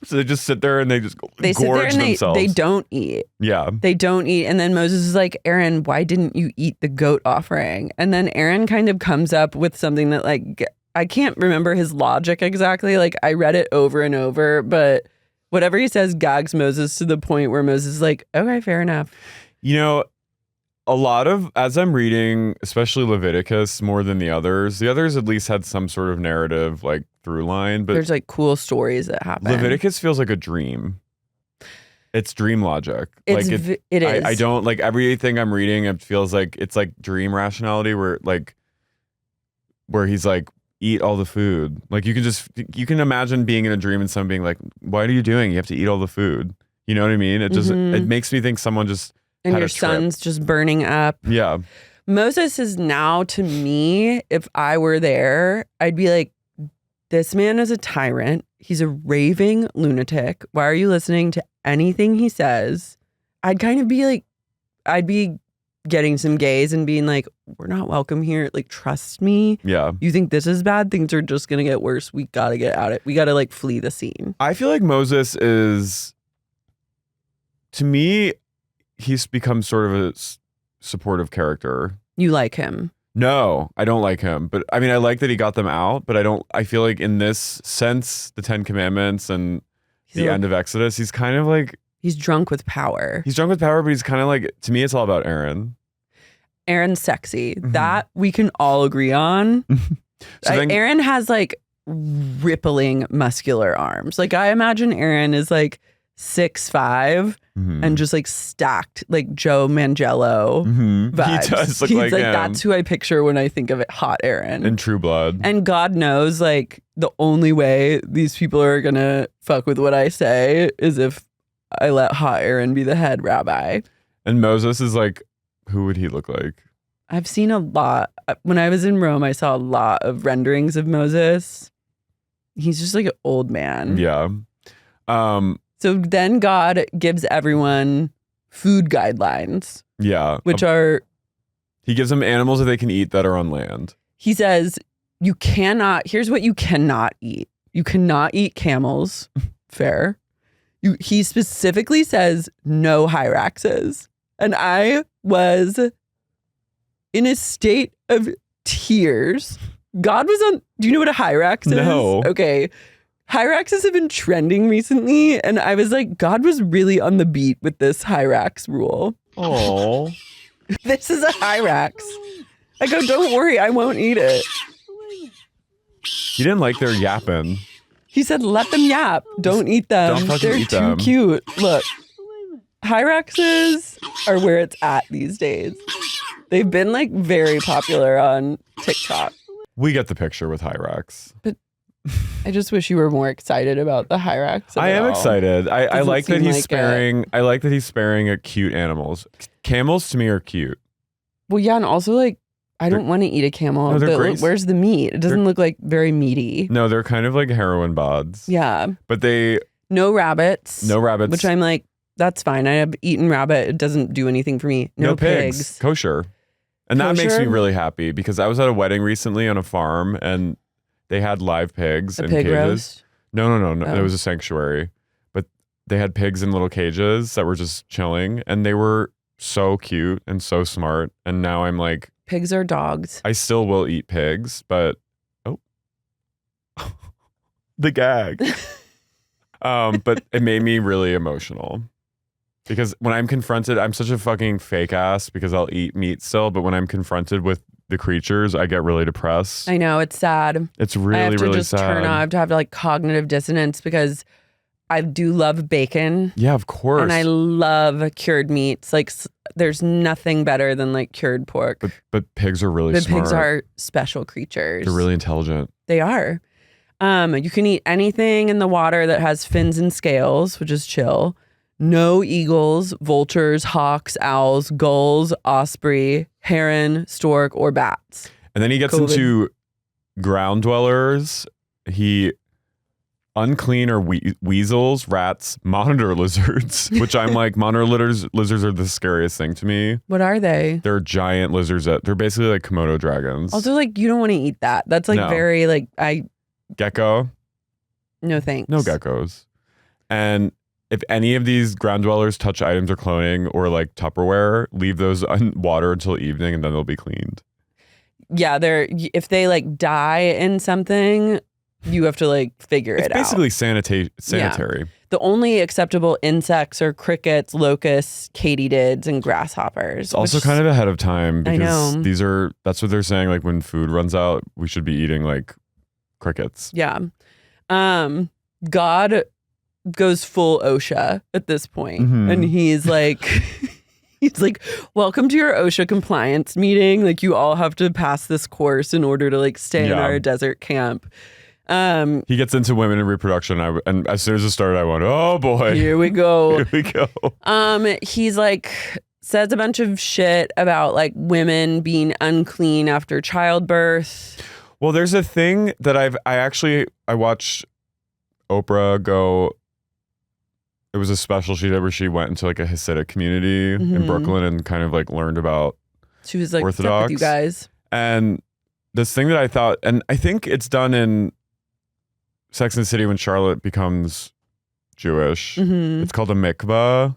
B: So they just sit there and they just gorge themselves.
A: They don't eat.
B: Yeah.
A: They don't eat. And then Moses is like, Aaron, why didn't you eat the goat offering? And then Aaron kind of comes up with something that like, I can't remember his logic exactly. Like I read it over and over, but whatever he says gags Moses to the point where Moses is like, okay, fair enough.
B: You know, a lot of, as I'm reading, especially Leviticus more than the others at least had some sort of narrative like through line, but
A: there's like cool stories that happen.
B: Leviticus feels like a dream. It's dream logic. It
A: is.
B: I don't like everything I'm reading. It feels like it's like dream rationality where he's like, eat all the food. Like you can imagine being in a dream and someone being like, what are you doing? You have to eat all the food. You know what I mean? It just it makes me think someone just
A: and
B: had
A: your
B: a trip.
A: son's just burning up.
B: Yeah.
A: Moses is now, to me, if I were there, I'd be like, this man is a tyrant. He's a raving lunatic. Why are you listening to anything he says? I'd kind of be like, I'd be getting some gaze and being like, we're not welcome here. Like, trust me.
B: Yeah.
A: You think this is bad? Things are just going to get worse. We got to get out of it. We got to like flee the scene.
B: I feel like Moses is, to me, he's become sort of a supportive character.
A: You like him?
B: No, I don't like him. But I mean, I like that he got them out, but I feel like in this sense, the 10 Commandments and the end of Exodus, he's kind of like,
A: he's drunk with power.
B: He's drunk with power, but he's kind of like, to me, it's all about Aaron.
A: Aaron's sexy. That we can all agree on. Aaron has like rippling muscular arms. Like I imagine Aaron is like 6'5" and just like stacked like Joe Manganiello vibes.
B: He does look
A: He's
B: like him.
A: That's who I picture when I think of it, hot Aaron.
B: In True Blood.
A: And God knows like the only way these people are gonna fuck with what I say is if I let hot Aaron be the head rabbi.
B: And Moses is like, who would he look like?
A: I've seen a lot. When I was in Rome, I saw a lot of renderings of Moses. He's just like an old man.
B: Yeah.
A: So then God gives everyone food guidelines.
B: Yeah.
A: Which are...
B: He gives them animals that they can eat that are on land.
A: He says, you cannot... Here's what you cannot eat. You cannot eat camels. Fair. He specifically says no hyraxes. And I was in a state of tears. God was on... Do you know what a hyrax is?
B: No.
A: Okay. Hyraxes have been trending recently, and I was like, God was really on the beat with this hyrax rule.
B: Oh.
A: This is a hyrax. I go, don't worry, I won't eat it.
B: You didn't like their yapping.
A: He said, let them yap. Don't eat them.
B: Don't fucking
A: They're
B: eat
A: too
B: them.
A: cute. Look, hyraxes are where it's at these days. They've been like very popular on TikTok.
B: We get the picture with hyrax.
A: But I just wish you were more excited about the hyrax.
B: I am excited. I like that he's
A: like
B: sparing. I like that he's sparing cute animals. Camels to me are cute.
A: Well, yeah, and also like I don't want to eat a camel.
B: No, they're great.
A: Where's the meat? It doesn't look like very meaty.
B: No, they're kind of like heroin bods.
A: Yeah,
B: but
A: no rabbits.
B: No rabbits.
A: Which I'm like, that's fine. I have eaten rabbit. It doesn't do anything for me. No pigs.
B: Kosher. And that makes me really happy because I was at a wedding recently on a farm and they had live pigs in
A: pig
B: cages.
A: Roast?
B: No.
A: Oh.
B: It was a sanctuary. But they had pigs in little cages that were just chilling and they were so cute and so smart. And now I'm like,
A: pigs are dogs.
B: I still will eat pigs, but the gag. But it made me really emotional. Because when I'm confronted, I'm such a fucking fake ass because I'll eat meat still. But when I'm confronted with the creatures, I get really depressed.
A: I know, it's sad.
B: It's really,
A: I have to
B: really
A: just
B: sad.
A: I have to have like cognitive dissonance because I do love bacon.
B: Yeah, of course.
A: And I love cured meats. Like there's nothing better than like cured pork.
B: But pigs are really smart.
A: Pigs are special creatures.
B: They're really intelligent.
A: They are. You can eat anything in the water that has fins and scales, which is chill. No eagles, vultures, hawks, owls, gulls, osprey, heron, stork, or bats.
B: And then he gets into ground dwellers. He unclean or weasels, rats, monitor lizards, which I'm like, monitor lizards are the scariest thing to me.
A: What are they?
B: They're giant lizards they're basically like Komodo dragons.
A: Also, like, you don't want to eat that. That's like very like
B: Gecko?
A: No thanks.
B: No geckos. And if any of these ground dwellers touch items or cloning or like Tupperware, leave those on water until evening and then they'll be cleaned.
A: Yeah, if they like die in something, you have to like figure it out.
B: It's basically sanitary.
A: Yeah. The only acceptable insects are crickets, locusts, katydids, and grasshoppers.
B: It's also kind of ahead of time because
A: I know.
B: That's what they're saying. Like when food runs out, we should be eating like crickets.
A: Yeah. God goes full OSHA at this point. And he's like welcome to your OSHA compliance meeting. Like you all have to pass this course in order to like stay in our desert camp.
B: He gets into women and reproduction, and as soon as it started, I went, "Oh boy,
A: here we go."
B: Here we go.
A: He's like says a bunch of shit about like women being unclean after childbirth.
B: Well, there's a thing that I watched Oprah go. It was a special she did where she went into like a Hasidic community in Brooklyn and kind of like learned about.
A: She was like,
B: Orthodox.
A: "What's up with you guys?"
B: And this thing that I thought, and I think it's done in Sex and the City when Charlotte becomes Jewish. It's called a mikvah,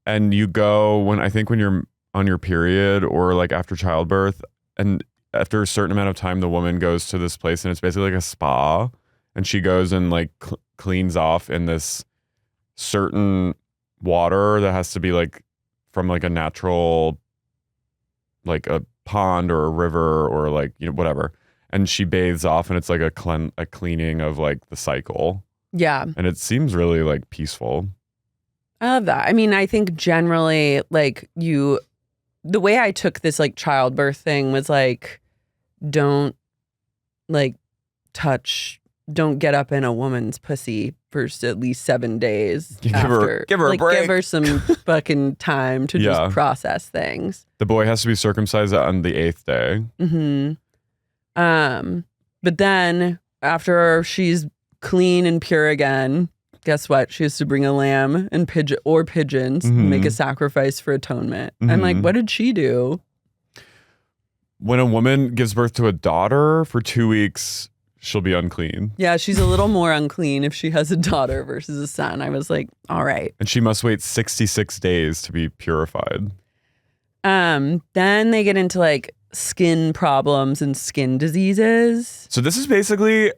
B: and you go when you're on your period or like after childbirth, and after a certain amount of time, the woman goes to this place, and it's basically like a spa, and she goes and like cleans off in this certain water that has to be like from like a natural, like a pond or a river or like, you know, whatever. And she bathes off, and it's like a cleaning of like the cycle.
A: Yeah.
B: And it seems really like peaceful.
A: I love that. I mean, I think generally like the way I took this like childbirth thing was like, don't like don't get up in a woman's pussy for at least 7 days.
B: Give her a break.
A: Give her some fucking time to just process things.
B: The boy has to be circumcised on the 8th day.
A: But then after she's clean and pure again, guess what? She has to bring a lamb and pigeons, and make a sacrifice for atonement. I'm like, what did she do?
B: When a woman gives birth to a daughter for 2 weeks, she'll be unclean.
A: Yeah, she's a little more unclean if she has a daughter versus a son. I was like, all right.
B: And she must wait 66 days to be purified.
A: Then they get into like skin problems and skin diseases.
B: So this is basically,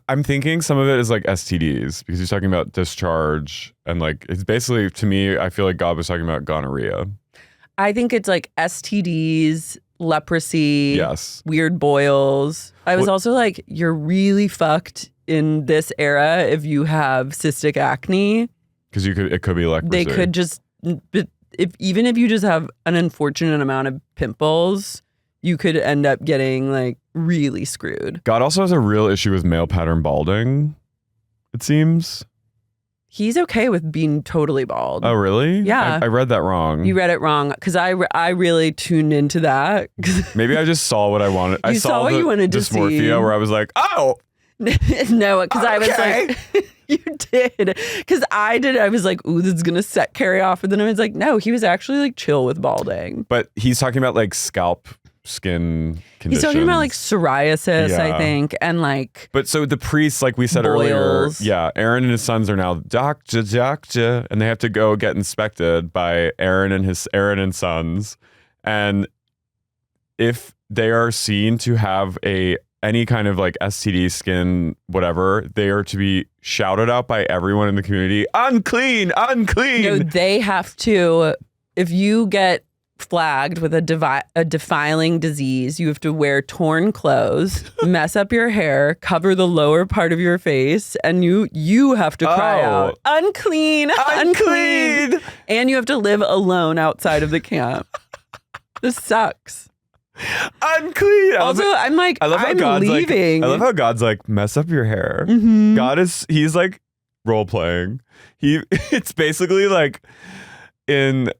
B: I'm thinking some of it is like STDs, because he's talking about discharge, and like it's basically, to me, I feel like God was talking about gonorrhea.
A: I think it's like STDs, leprosy, weird boils. I was also like, you're really fucked in this era if you have cystic acne. Because
B: it could be leprosy.
A: They could just, even if you just have an unfortunate amount of pimples, you could end up getting like really screwed.
B: God also has a real issue with male pattern balding, it seems.
A: He's okay with being totally bald.
B: Oh, really?
A: Yeah.
B: I read that wrong.
A: You read it wrong, because I really tuned into that.
B: Maybe I just saw what I wanted. I saw
A: what you wanted to
B: dysmorphia
A: see.
B: Where I was like, oh.
A: No, because I was like, you did. Because I did. I was like, ooh, this is going to set Carey off. And then I was like, no, he was actually like chill with balding.
B: But he's talking about like scalp skin conditions.
A: He's talking about like psoriasis, I think, and like.
B: But so the priests, like we said earlier, Aaron and his sons are now doctor, and they have to go get inspected by Aaron and sons, and if they are seen to have any kind of like STD, skin, whatever, they are to be shouted out by everyone in the community, unclean, unclean.
A: No, they have to. If you get flagged with a defiling disease, you have to wear torn clothes, mess up your hair, cover the lower part of your face, and you have to cry out, unclean, unclean. And you have to live alone outside of the camp. This sucks.
B: Unclean.
A: Also, I'm like, I'm leaving.
B: I love how God's like, mess up your hair. He's like role playing. It's basically like in,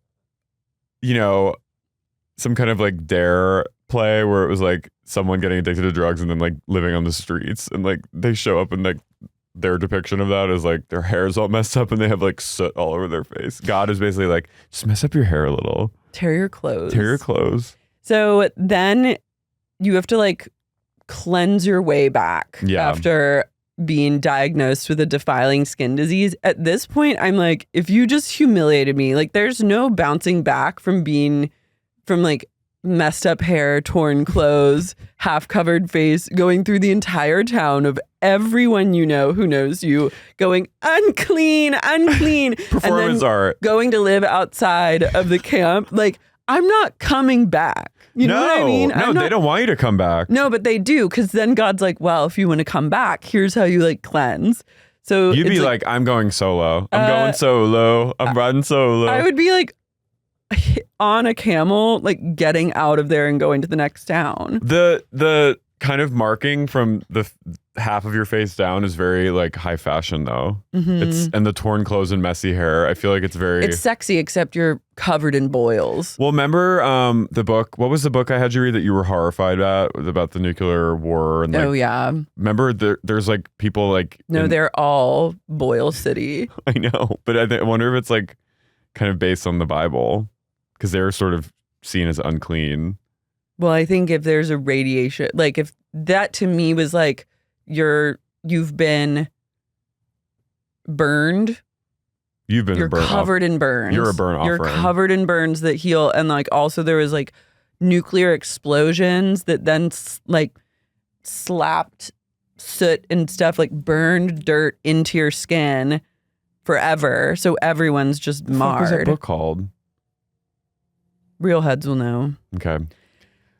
B: you know, some kind of like dare play where it was like someone getting addicted to drugs and then like living on the streets, and like they show up and like their depiction of that is like their hair's all messed up and they have like soot all over their face. God is basically like, just mess up your hair a little.
A: Tear your clothes.
B: Tear your clothes.
A: So then you have to like cleanse your way back after being diagnosed with a defiling skin disease. At this point, I'm like, if you just humiliated me, like there's no bouncing back from like messed up hair, torn clothes, half covered face, going through the entire town of everyone you know who knows you, going unclean, unclean.
B: Performance art.
A: Going to live outside of the camp. Like, I'm not coming back. You know what I mean?
B: No, they don't want you to come back.
A: No, but they do, because then God's like, well, if you want to come back, here's how you like cleanse. So
B: you'd be like, I'm going solo. I'm going solo. I'm riding solo.
A: I would be like on a camel, like getting out of there and going to the next town.
B: The kind of marking from half of your face down is very like high fashion though.
A: Mm-hmm.
B: And the torn clothes and messy hair. I feel like it's
A: sexy, except you're covered in boils.
B: Well, remember the book? What was the book I had you read that you were horrified at about the nuclear war? And like,
A: oh yeah.
B: Remember there's like people like
A: they're all Boil City.
B: I know, but I wonder if it's like kind of based on the Bible because they're sort of seen as unclean.
A: Well, I think if there's a radiation, like if that to me was like you've been burned. You're covered in burns.
B: You're a burn offering.
A: You're covered in burns that heal. And like also there was like nuclear explosions that then like slapped soot and stuff, like burned dirt into your skin forever. So everyone's just marred.
B: What was that book called?
A: Real heads will know.
B: Okay.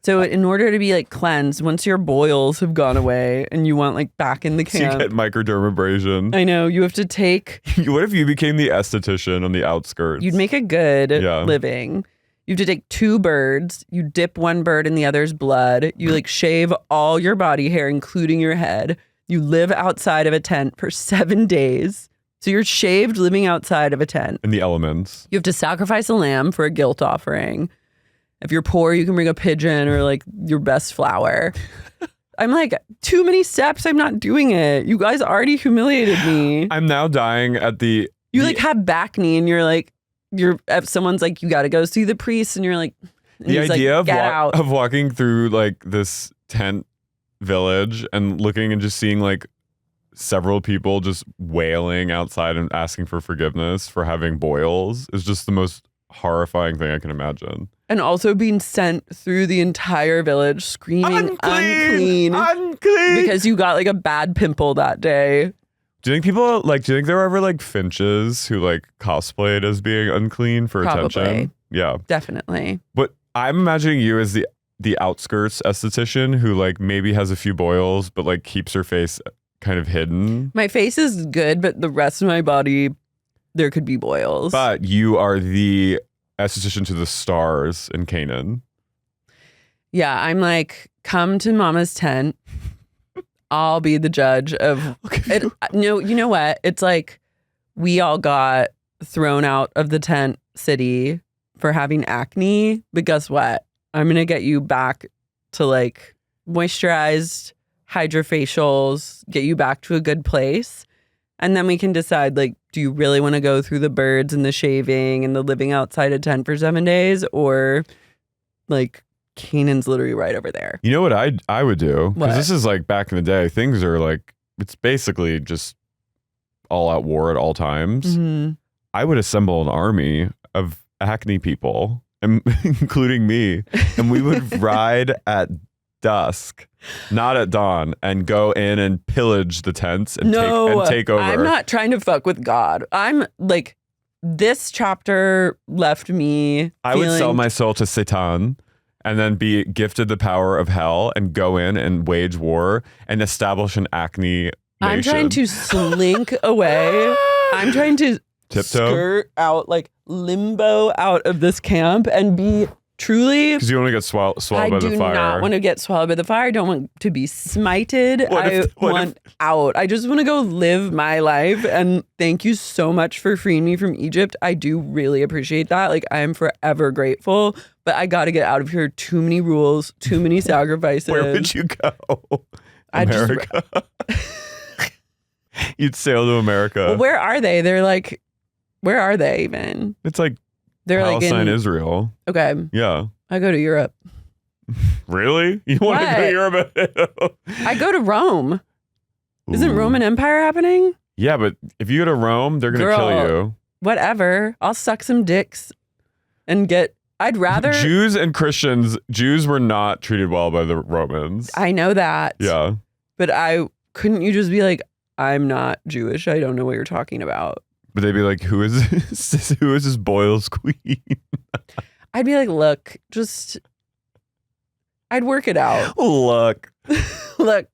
A: So in order to be like cleansed, once your boils have gone away and you want like back in the camp.
B: So you get microdermabrasion.
A: I know. You have to take.
B: What if you became the esthetician on the outskirts?
A: You'd make a good living. You have to take 2 birds. You dip one bird in the other's blood. You like shave all your body hair, including your head. You live outside of a tent for 7 days. So you're shaved living outside of a tent.
B: In the elements.
A: You have to sacrifice a lamb for a guilt offering. If you're poor, you can bring a pigeon or like your best flower. I'm like, too many steps. I'm not doing it. You guys already humiliated me.
B: I'm now dying at the...
A: You like have back knee and you're like, if someone's like, you got to go see the priest and you're like... And
B: the idea
A: like,
B: of walking through like this tent village and looking and just seeing like several people just wailing outside and asking for forgiveness for having boils is just the most horrifying thing I can imagine.
A: And also being sent through the entire village screaming, unclean. Because you got like a bad pimple that day.
B: Do you think there were ever like finches who like cosplayed as being unclean for attention? Yeah.
A: Definitely.
B: But I'm imagining you as the outskirts esthetician who like maybe has a few boils, but like keeps her face kind of hidden.
A: My face is good, but the rest of my body, there could be boils.
B: But you are the esthetician to the stars in Canaan.
A: Yeah, I'm like, come to Mama's tent. I'll be the judge of it. No, you know what? It's like we all got thrown out of the tent city for having acne. But guess what? I'm going to get you back to like moisturized hydrofacials, get you back to a good place. And then we can decide, like, do you really want to go through the birds and the shaving and the living outside a tent for 7 days? Or like Canaan's literally right over there.
B: You know what I would do? Because this is like back in the day. Things are like, it's basically just all out war at all times.
A: Mm-hmm.
B: I would assemble an army of acne people, including me. And we would ride at dusk, not at dawn, and go in and pillage the tents and take over.
A: I'm not trying to fuck with God. I'm like, this chapter left me
B: I would sell my soul to Satan and then be gifted the power of hell and go in and wage war and establish an acne nation.
A: I'm trying to slink away. I'm trying to skirt out, like limbo out of this camp and be truly...
B: Because you want to get swallowed by the fire.
A: I do not want to get swallowed by the fire. I don't want to be smited. I want out. I just want to go live my life. And thank you so much for freeing me from Egypt. I do really appreciate that. Like, I am forever grateful. But I got to get out of here. Too many rules. Too many sacrifices.
B: Where would you go? America. You'd sail to America.
A: Well, where are they? They're like... Where are they even?
B: It's like
A: they're
B: Palestine,
A: like in
B: Israel.
A: Okay.
B: Yeah.
A: I go to Europe.
B: Really? You want to go to Europe?
A: I go to Rome. Isn't Roman Empire happening?
B: Yeah, but if you go to Rome, they're going to kill you.
A: Whatever. I'll suck some dicks and I'd rather...
B: Jews and Christians, Jews were not treated well by the Romans.
A: I know that.
B: Yeah.
A: But couldn't you just be like, I'm not Jewish. I don't know what you're talking about.
B: But they'd be like, who is this Boyle's queen?
A: I'd be like, look, I'd work it out.
B: Look,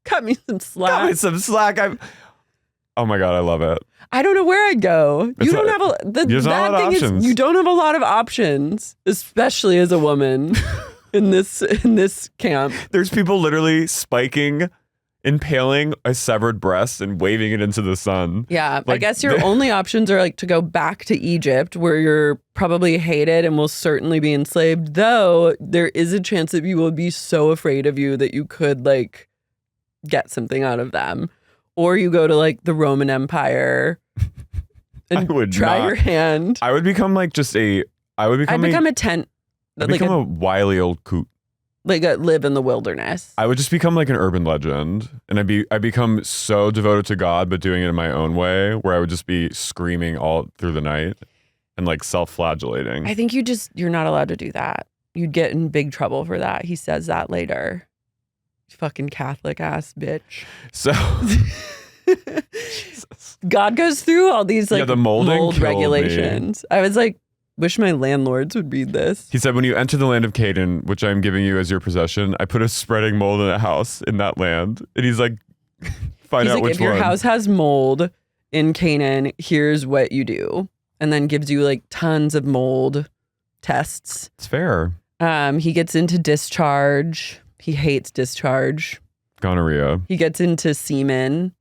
A: cut me some slack.
B: Oh my God, I love it.
A: I don't know where I'd go. You don't have you don't have a lot of options, especially as a woman in this camp.
B: There's people literally spiking impaling a severed breast and waving it into the sun.
A: Yeah, I guess your only options are like to go back to Egypt, where you're probably hated and will certainly be enslaved, though there is a chance that people would be so afraid of you that you could like get something out of them. Or you go to like the Roman Empire and try your hand.
B: I would become like I'd become
A: a tent.
B: I'd become a wily old coot.
A: Like live in the wilderness.
B: I would just become like an urban legend, and I become so devoted to God, but doing it in my own way, where I would just be screaming all through the night and like self-flagellating.
A: I think you're not allowed to do that. You'd get in big trouble for that. He says that later. Fucking Catholic ass bitch.
B: So
A: God goes through all these like
B: the mold
A: regulations. I was like, wish my landlords would read this.
B: He said, when you enter the land of Canaan, which I'm giving you as your possession, I put a spreading mold in a house in that land. And he's like, find out which
A: if your house has mold in Canaan, here's what you do. And then gives you like tons of mold tests.
B: It's fair.
A: He gets into discharge. He hates discharge.
B: Gonorrhea.
A: He gets into semen.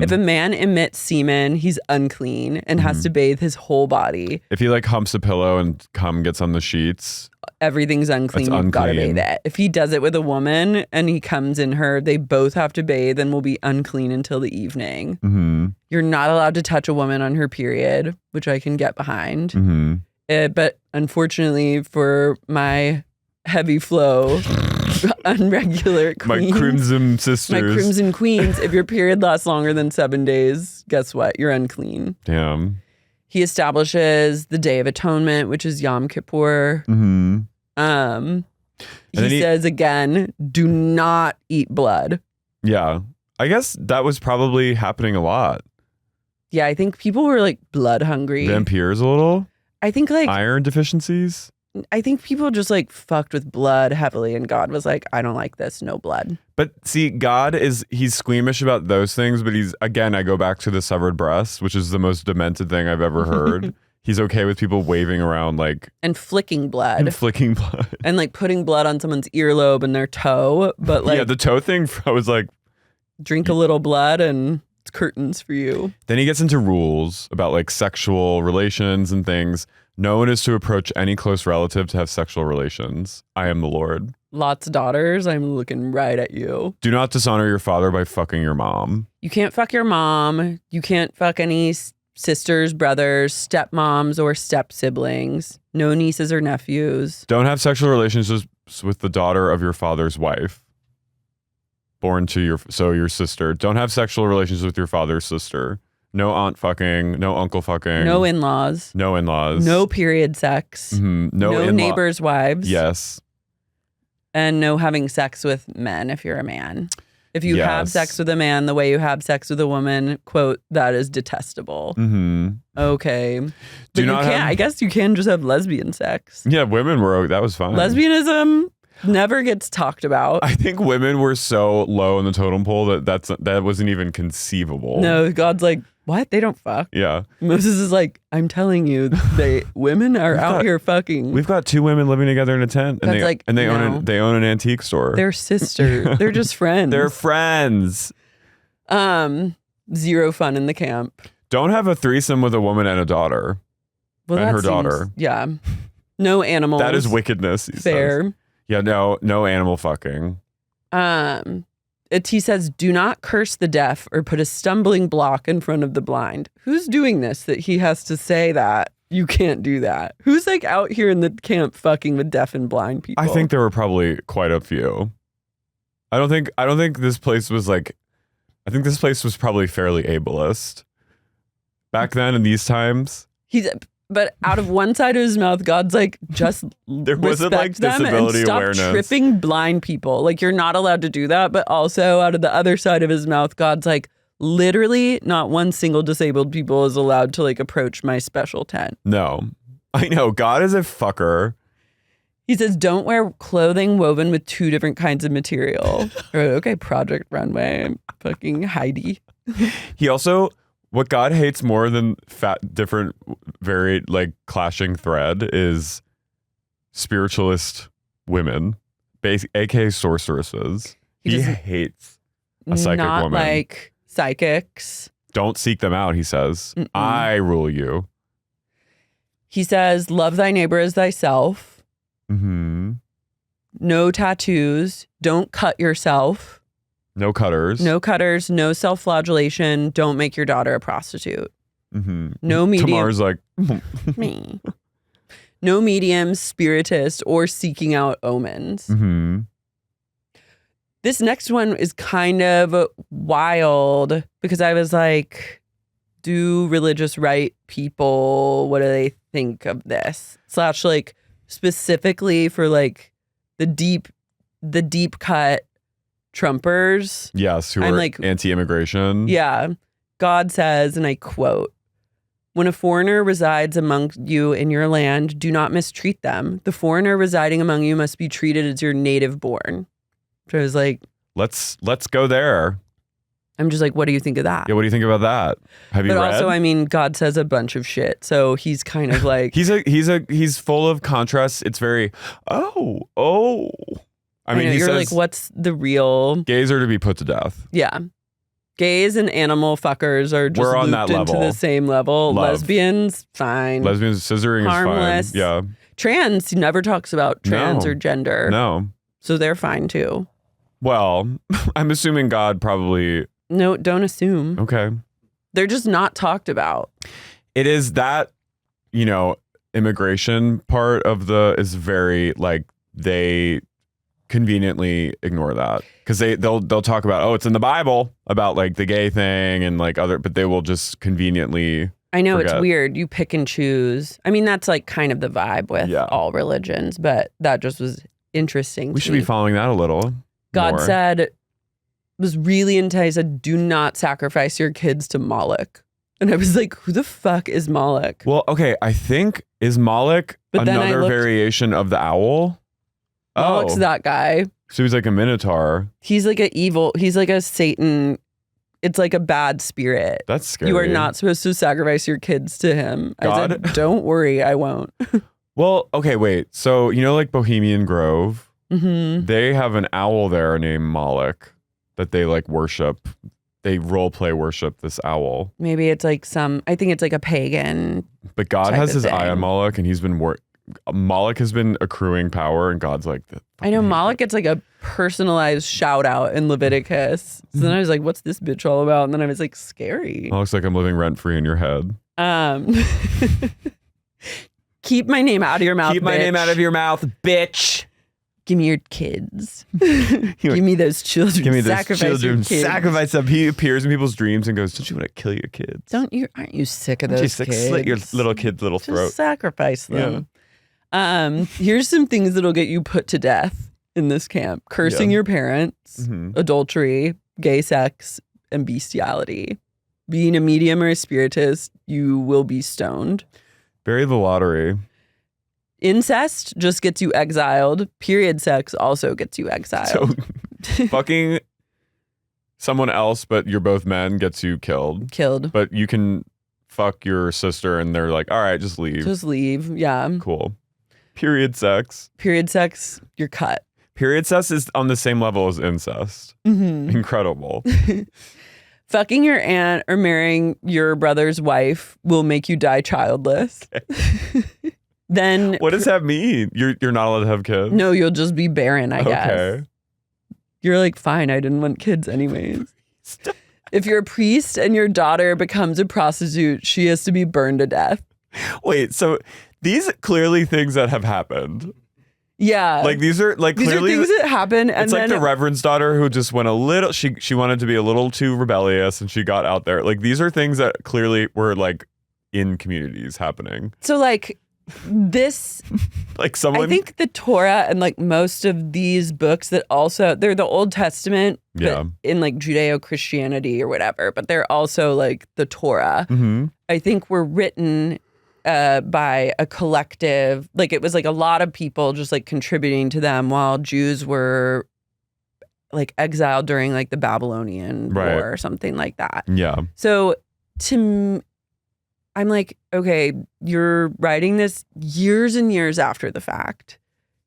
A: If a man emits semen, he's unclean and has to bathe his whole body.
B: If he like humps a pillow and cum gets on the sheets,
A: everything's unclean. You've got to bathe it. If he does it with a woman and he comes in her, they both have to bathe and will be unclean until the evening. You're not allowed to touch a woman on her period, which I can get behind. But unfortunately for my heavy flow, unregular queens,
B: my crimson sisters,
A: my crimson queens, if your period lasts longer than 7 days, guess what? You're unclean.
B: Damn.
A: He establishes the Day of Atonement, which is Yom Kippur. He says again, do not eat blood.
B: Yeah. I guess that was probably happening a lot.
A: Yeah, I think people were like blood hungry.
B: Vampires a little?
A: I think like
B: iron deficiencies?
A: I think people just like fucked with blood heavily, and God was like, I don't like this, no blood.
B: But see, he's squeamish about those things, but I go back to the severed breast, which is the most demented thing I've ever heard. He's okay with people waving around like...
A: And flicking blood.
B: And
A: like putting blood on someone's earlobe and their toe, but like...
B: Yeah, the toe thing, I was like...
A: Drink a little blood and it's curtains for you.
B: Then he gets into rules about like sexual relations and things. No one is to approach any close relative to have sexual relations. I am the Lord.
A: Lot's daughters, I'm looking right at you.
B: Do not dishonor your father by fucking your mom.
A: You can't fuck your mom. You can't fuck any sisters, brothers, stepmoms, or step siblings. No nieces or nephews.
B: Don't have sexual relations with the daughter of your father's wife. Born to your sister. Don't have sexual relations with your father's sister. No aunt fucking, no uncle fucking.
A: No in-laws.
B: No in-laws.
A: No period sex. No neighbors' wives.
B: Yes.
A: And no having sex with men if you're a man. If you have sex with a man the way you have sex with a woman, quote, that is detestable. Okay. But I guess you can just have lesbian sex.
B: Yeah, women that was fine.
A: Lesbianism never gets talked about.
B: I think women were so low in the totem pole that wasn't even conceivable.
A: No, God's like, what? They don't fuck.
B: Yeah.
A: Moses is like, I'm telling you, women are out here fucking.
B: We've got 2 women living together in a tent, and they own an antique store.
A: They're sisters. They're just friends.
B: They're friends.
A: Zero fun in the camp.
B: Don't have a threesome with a woman and a daughter.
A: Well, and her daughter. Yeah. No animals.
B: That is wickedness.
A: Fair.
B: Says. Yeah. No animal fucking.
A: He says, do not curse the deaf or put a stumbling block in front of the blind. Who's doing this that he has to say that you can't do that? Who's like out here in the camp fucking with deaf and blind people?
B: I think there were probably quite a few. I don't think this place was like, I think this place was probably fairly ableist. Back then in these times.
A: But out of one side of his mouth, God's like, just
B: there wasn't like disability
A: and stop
B: awareness.
A: Tripping blind people. Like, you're not allowed to do that. But also out of the other side of his mouth, God's like, literally not one single disabled people is allowed to like approach my special tent.
B: No, I know. God is a fucker.
A: He says, don't wear clothing woven with 2 different kinds of material. Okay, Project Runway, fucking Heidi.
B: He also... What God hates more than different, very like clashing thread is spiritualist women, aka sorceresses. He hates. a psychic
A: not
B: woman.
A: like psychics.
B: Don't seek them out, he says.
A: Mm-mm.
B: I rule you.
A: He says, love thy neighbor as thyself.
B: Mm-hmm.
A: No tattoos. Don't cut yourself.
B: No cutters.
A: No cutters. No self-flagellation. Don't make your daughter a prostitute.
B: Mm-hmm.
A: No medium.
B: Tamar's like,
A: Me. No mediums, spiritist, or seeking out omens.
B: mm-hmm.
A: This next one is kind of wild because I was like, do religious right people, what do they think of this? / like specifically for like the deep cut Trumpers.
B: Yes, who
A: I'm
B: are
A: like,
B: anti-immigration.
A: Yeah. God says, and I quote, when a foreigner resides among you in your land, do not mistreat them. The foreigner residing among you must be treated as your native born. So I was like,
B: let's go there.
A: I'm just like, what do you think of that?
B: Yeah, what do you think about that? Have you read?
A: But also, I mean, God says a bunch of shit, so he's kind of like
B: he's full of contrasts. It's very I mean,
A: know,
B: he
A: you're
B: says
A: like, what's the real?
B: gays are to be put to death.
A: Yeah, gays and animal fuckers are just
B: We're on
A: looped
B: that
A: into
B: level.
A: the same level.
B: Love.
A: Lesbians, fine.
B: Lesbians, scissoring
A: Harmless.
B: is fine. Yeah,
A: Trans, he never talks about trans
B: No.
A: or gender.
B: no.
A: So they're fine too.
B: Well, I'm assuming God probably.
A: No, don't assume.
B: Okay.
A: They're just not talked about.
B: It is that, immigration part of is very like they conveniently ignore that because they'll talk about, it's in the Bible about like the gay thing and like but they will just conveniently.
A: I know
B: forget.
A: It's weird. You pick and choose. I mean, that's like kind of the vibe with all religions, but that just was interesting.
B: We should be following that a little.
A: God
B: more.
A: said, was really intense. Said, do not sacrifice your kids to Moloch. And I was like, who the fuck is Moloch?
B: Well, okay, I think is Moloch another variation of the owl?
A: Moloch's that guy.
B: So he's like a minotaur.
A: He's like he's like a Satan. It's like a bad spirit.
B: That's scary.
A: You are not supposed to sacrifice your kids to him.
B: God?
A: I said, don't worry, I won't.
B: Well, okay, wait. So, like Bohemian Grove, they have an owl there named Moloch that they like worship. They role play worship this owl.
A: Maybe it's like I think it's like a pagan.
B: But God has his eye on Moloch, and he's been Moloch has been accruing power, and God's like,
A: I know Moloch gets like a personalized shout out in Leviticus. So then I was like, what's this bitch all about? And then I was like, scary.
B: Moloch's like, I'm living rent free in your head.
A: Keep my name out of your mouth.
B: Keep my name out of your mouth, bitch.
A: Give me your kids. Give me those children.
B: Give me those
A: Sacrifice
B: children.
A: your kids.
B: Sacrifice them. He appears in people's dreams and goes, don't you want to kill your kids?
A: Aren't you sick of those
B: Just
A: kids?
B: slit your little kid's little throat.
A: Just sacrifice them. Here's some things that'll get you put to death in this camp. Cursing your parents, adultery, gay sex, and bestiality. Being a medium or a spiritist, you will be stoned.
B: Bury the lottery.
A: Incest just gets you exiled. Period sex also gets you exiled.
B: So fucking someone else, but you're both men, gets you killed. But you can fuck your sister and they're like, all right, just leave.
A: Just leave. Yeah.
B: Cool. Period sex.
A: Period sex, you're cut.
B: Period sex is on the same level as incest. Incredible.
A: Fucking your aunt or marrying your brother's wife will make you die childless. Okay. Then
B: what does that mean? You're not allowed to have kids?
A: No, you'll just be barren, I guess.
B: Okay.
A: You're like, fine, I didn't want kids anyways. If you're a priest and your daughter becomes a prostitute, she has to be burned to death.
B: Wait, so these clearly things that have happened.
A: Yeah.
B: Like these are clearly
A: things that happen. And
B: it's like the reverend's daughter who just went a little, she wanted to be a little too rebellious and she got out there. Like these are things that clearly were like in communities happening.
A: So like this,
B: like someone,
A: I think the Torah and like most of these books that also, they're the Old Testament, but in like Judeo-Christianity or whatever, but they're also like the Torah. I think were written by a collective, like it was like a lot of people just like contributing to them while Jews were like exiled during like the Babylonian War or something like that.
B: Yeah.
A: So I'm like, okay, you're writing this years and years after the fact.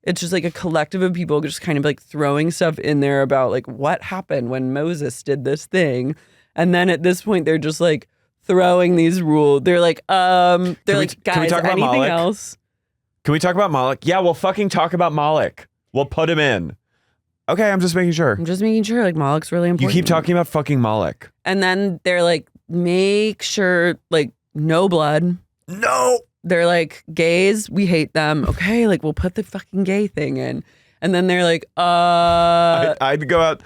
A: It's just like a collective of people just kind of like throwing stuff in there about like what happened when Moses did this thing. And then at this point, they're just like throwing these rules. They're like, guys, anything else?
B: Can we talk about Moloch? Yeah, we'll fucking talk about Moloch. We'll put him in. Okay, I'm just making sure.
A: I'm just making sure, like, Moloch's really important.
B: You keep talking about fucking Moloch.
A: And then they're like, make sure, like, no blood.
B: No!
A: They're like, gays, we hate them. Okay, like, we'll put the fucking gay thing in. And then they're like,
B: I'd go out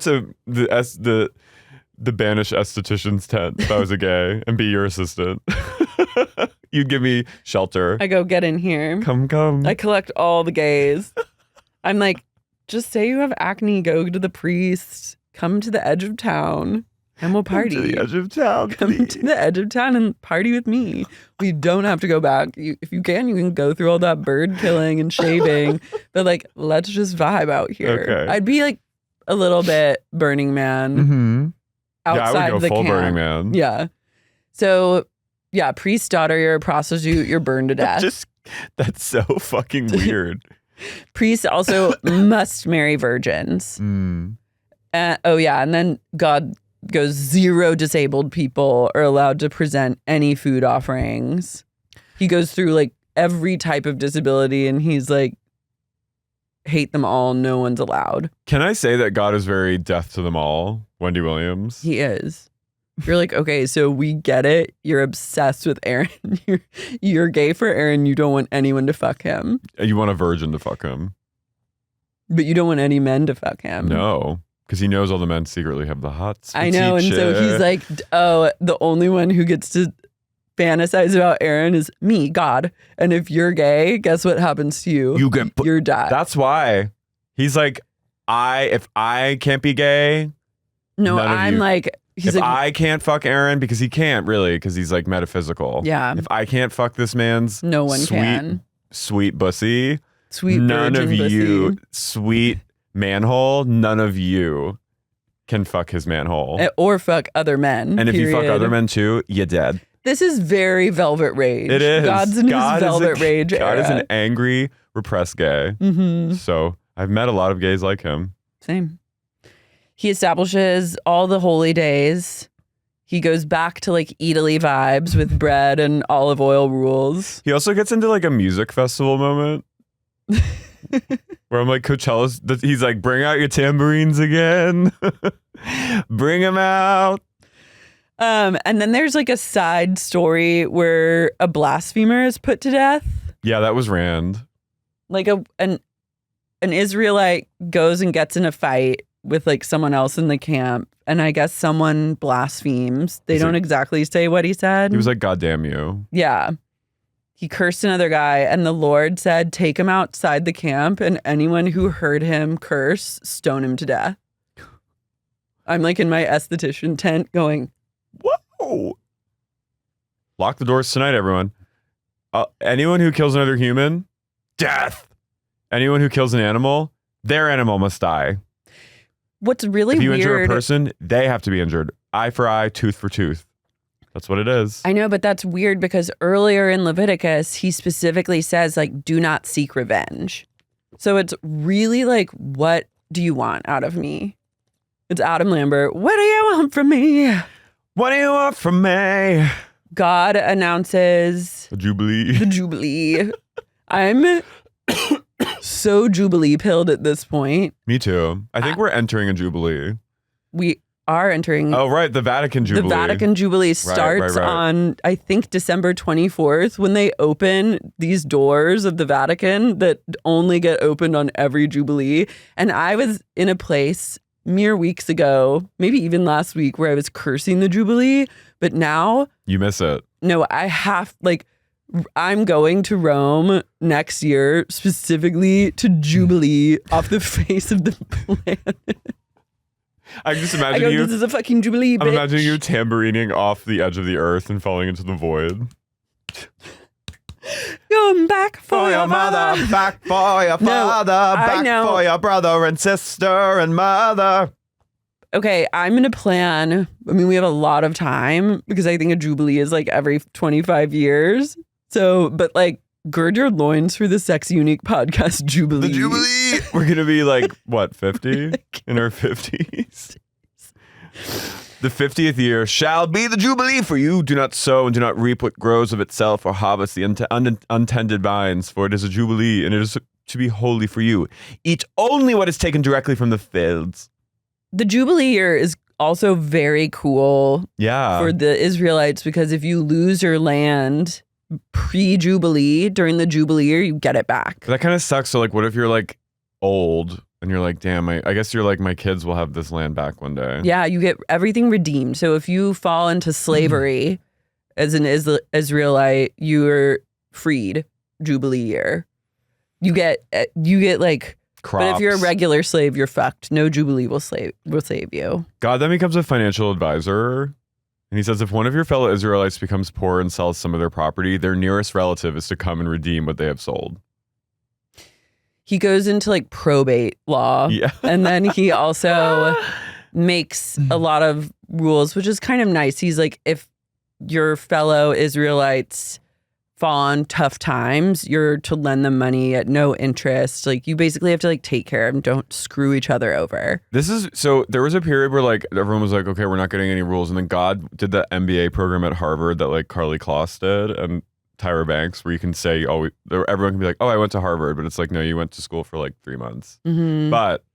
B: to the banished esthetician's tent if I was a gay and be your assistant. You'd give me shelter.
A: I go, get in here.
B: Come.
A: I collect all the gays. I'm like, just say you have acne, go to the priest, come to the edge of town, and we'll party.
B: Come to the edge of town,
A: Come
B: please.
A: to the edge of town and party with me. We don't have to go back. If you can go through all that bird killing and shaving. But like, let's just vibe out here.
B: Okay.
A: I'd be like a little bit Burning Man outside
B: I would go
A: the
B: full
A: camp.
B: Burning Man.
A: Yeah. So, yeah, priest's daughter, you're a prostitute, you're burned to death.
B: That's so fucking weird.
A: Priests also must marry virgins. And then God goes 0 disabled people are allowed to present any food offerings. He goes through like every type of disability and he's like, hate them all, no one's allowed.
B: Can I say that God is very death to them all? Wendy Williams.
A: He is. You're like, okay, so we get it. You're obsessed with Aaron. You're gay for Aaron. You don't want anyone to fuck him.
B: You want a virgin to fuck him.
A: But you don't want any men to fuck him.
B: No, because he knows all the men secretly have the hots.
A: I know, and so he's like, oh, the only one who gets to fantasize about Aaron is me, God. And if you're gay, guess what happens to you? You're dead.
B: That's why he's like, if I can't be gay.
A: No, I'm like,
B: if I can't fuck Aaron, because he can't really, because he's like metaphysical.
A: Yeah.
B: If I can't fuck this man's
A: no one can.
B: Sweet bussy.
A: Sweet
B: none of
A: bussy.
B: you, sweet manhole, none of you can fuck his manhole.
A: Or fuck other men.
B: And if you fuck other men too, you're dead.
A: This is very Velvet Rage.
B: It is.
A: God's in his Velvet Rage era.
B: God is an angry, repressed gay.
A: Mm-hmm.
B: So I've met a lot of gays like him.
A: Same. He establishes all the holy days. He goes back to like Italy vibes with bread and olive oil rules.
B: He also gets into like a music festival moment where I'm like, Coachella's, he's like, bring out your tambourines again. Bring them out.
A: And then there's like a side story where a blasphemer is put to death.
B: Yeah, that was Rand.
A: Like an Israelite goes and gets in a fight with like someone else in the camp, and I guess someone blasphemes. They don't exactly say what he said.
B: He was like, God damn you.
A: Yeah. He cursed another guy, and the Lord said, take him outside the camp, and anyone who heard him curse, stone him to death. I'm like in my esthetician tent going,
B: whoa. Lock the doors tonight, everyone. Anyone who kills another human, death. Anyone who kills an animal, their animal must die.
A: What's really weird...
B: If you injure a person, they have to be injured. Eye for eye, tooth for tooth. That's what it is.
A: I know, but that's weird because earlier in Leviticus, he specifically says, like, do not seek revenge. So it's really like, what do you want out of me? It's Adam Lambert. What do you want from me?
B: What do you want from me?
A: God announces...
B: The Jubilee.
A: The Jubilee. I'm... so Jubilee pilled at this point.
B: Me too. I think we're entering a Jubilee.
A: We are entering.
B: Oh, right. The Vatican Jubilee.
A: The Vatican Jubilee starts on, I think, December 24th when they open these doors of the Vatican that only get opened on every Jubilee. And I was in a place mere weeks ago, maybe even last week, where I was cursing the Jubilee. But now.
B: You miss it.
A: No, I have, like, I'm going to Rome next year specifically to Jubilee off the face of the planet.
B: I can just imagine
A: this is a fucking Jubilee, bitch.
B: I'm imagining you tambourining off the edge of the earth and falling into the void.
A: Come back for your
B: mother, back for your father, back for your brother and sister and mother.
A: Okay, I'm going to plan. I mean, we have a lot of time because I think a Jubilee is like every 25 years. So, but like gird your loins for the Sex Unique podcast Jubilee.
B: The Jubilee. We're going to be like, what, 50? In our 50s? The 50th year shall be the Jubilee for you. Do not sow and do not reap what grows of itself, or harvest the untended vines, for it is a Jubilee, and it is to be holy for you. Eat only what is taken directly from the fields.
A: The Jubilee year is also very cool for the Israelites, because if you lose your land pre-Jubilee during the Jubilee year, you get it back.
B: That kind of sucks. So like, what if you're like old and you're like, damn, I guess you're like, my kids will have this land back one day.
A: Yeah, you get everything redeemed. So if you fall into slavery as an Israelite, you're freed Jubilee year. You get like crops. But if you're a regular slave, you're fucked. No Jubilee will save you.
B: God then becomes a financial advisor. And he says, if one of your fellow Israelites becomes poor and sells some of their property, their nearest relative is to come and redeem what they have sold.
A: He goes into like probate law. Yeah. And then he also makes a lot of rules, which is kind of nice. He's like, if your fellow Israelites fall on tough times, you're to lend them money at no interest. Like, you basically have to like take care of them. Don't screw each other over.
B: So there was a period where like everyone was like, okay, we're not getting any rules. And then God did the MBA program at Harvard that like Carly Kloss did and Tyra Banks, where you can say, oh, everyone can be like, oh, I went to Harvard. But it's like, no, you went to school for like 3 months. Mm-hmm. But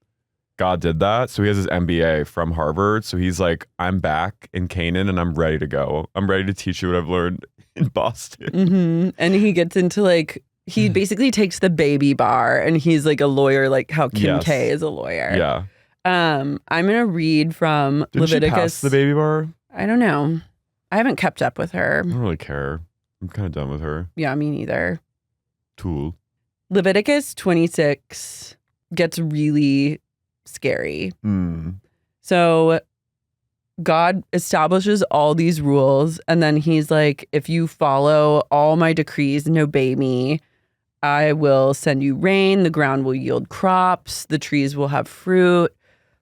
B: God did that. So he has his MBA from Harvard. So he's like, I'm back in Canaan and I'm ready to go. I'm ready to teach you what I've learned in Boston.
A: Mm-hmm. And he gets into like, he basically takes the baby bar, and he's like a lawyer, like how Kim K is a lawyer.
B: Yeah.
A: I'm going to read from Leviticus.
B: She pass the baby bar?
A: I don't know. I haven't kept up with her.
B: I don't really care. I'm kind of done with her.
A: Yeah, me neither.
B: Tool.
A: Leviticus 26 gets really scary. So God establishes all these rules, and then he's like, if you follow all my decrees and obey me, I will send you rain, the ground will yield crops, the trees will have fruit.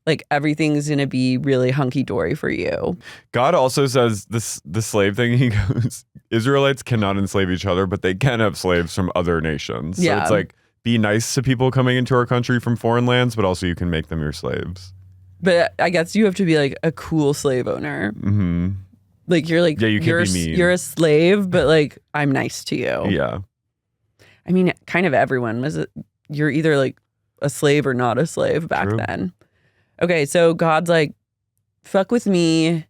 A: Like, everything's going to be really hunky-dory for you.
B: God also says the slave thing, he goes, Israelites cannot enslave each other, but they can have slaves from other nations. So it's like, be nice to people coming into our country from foreign lands, but also you can make them your slaves.
A: But I guess you have to be like a cool slave owner. Mm-hmm. Like, you're like,
B: you can't be mean.
A: You're a slave, but like, I'm nice to you.
B: Yeah.
A: I mean, kind of everyone was. You're either like a slave or not a slave back then. Okay, so God's like, fuck with me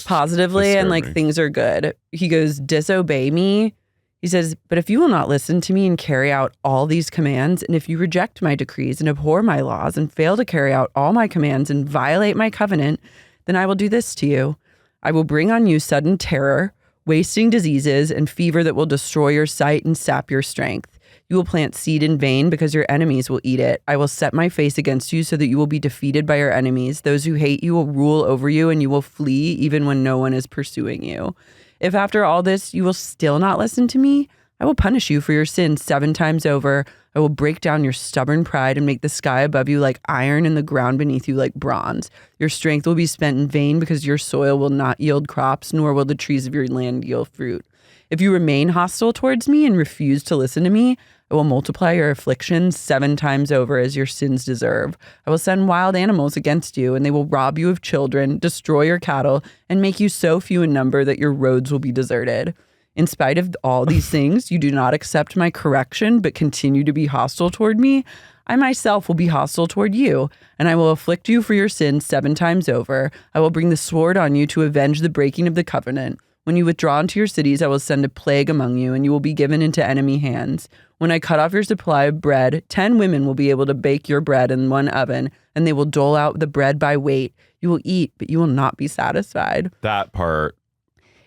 A: positively, and like things are good. He goes, disobey me. He says, but if you will not listen to me and carry out all these commands, and if you reject my decrees and abhor my laws and fail to carry out all my commands and violate my covenant, then I will do this to you. I will bring on you sudden terror, wasting diseases, and fever that will destroy your sight and sap your strength. You will plant seed in vain because your enemies will eat it. I will set my face against you so that you will be defeated by your enemies. Those who hate you will rule over you, and you will flee even when no one is pursuing you. If after all this you will still not listen to me, I will punish you for your sins 7 times over. I will break down your stubborn pride and make the sky above you like iron and the ground beneath you like bronze. Your strength will be spent in vain because your soil will not yield crops, nor will the trees of your land yield fruit. If you remain hostile towards me and refuse to listen to me, I will multiply your afflictions 7 times over as your sins deserve. I will send wild animals against you, and they will rob you of children, destroy your cattle, and make you so few in number that your roads will be deserted. In spite of all these things, you do not accept my correction, but continue to be hostile toward me. I myself will be hostile toward you, and I will afflict you for your sins 7 times over. I will bring the sword on you to avenge the breaking of the covenant. When you withdraw into your cities, I will send a plague among you, and you will be given into enemy hands. When I cut off your supply of bread, 10 women will be able to bake your bread in one oven, and they will dole out the bread by weight. You will eat, but you will not be satisfied.
B: That part.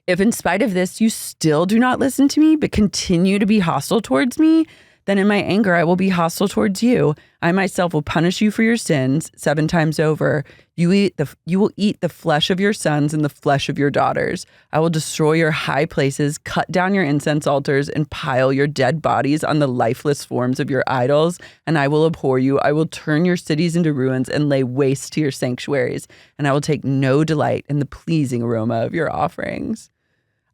A: If in spite of this, you still do not listen to me, but continue to be hostile towards me, then in my anger, I will be hostile towards you. I myself will punish you for your sins 7 times over. You will eat the flesh of your sons and the flesh of your daughters. I will destroy your high places, cut down your incense altars, and pile your dead bodies on the lifeless forms of your idols. And I will abhor you. I will turn your cities into ruins and lay waste to your sanctuaries. And I will take no delight in the pleasing aroma of your offerings.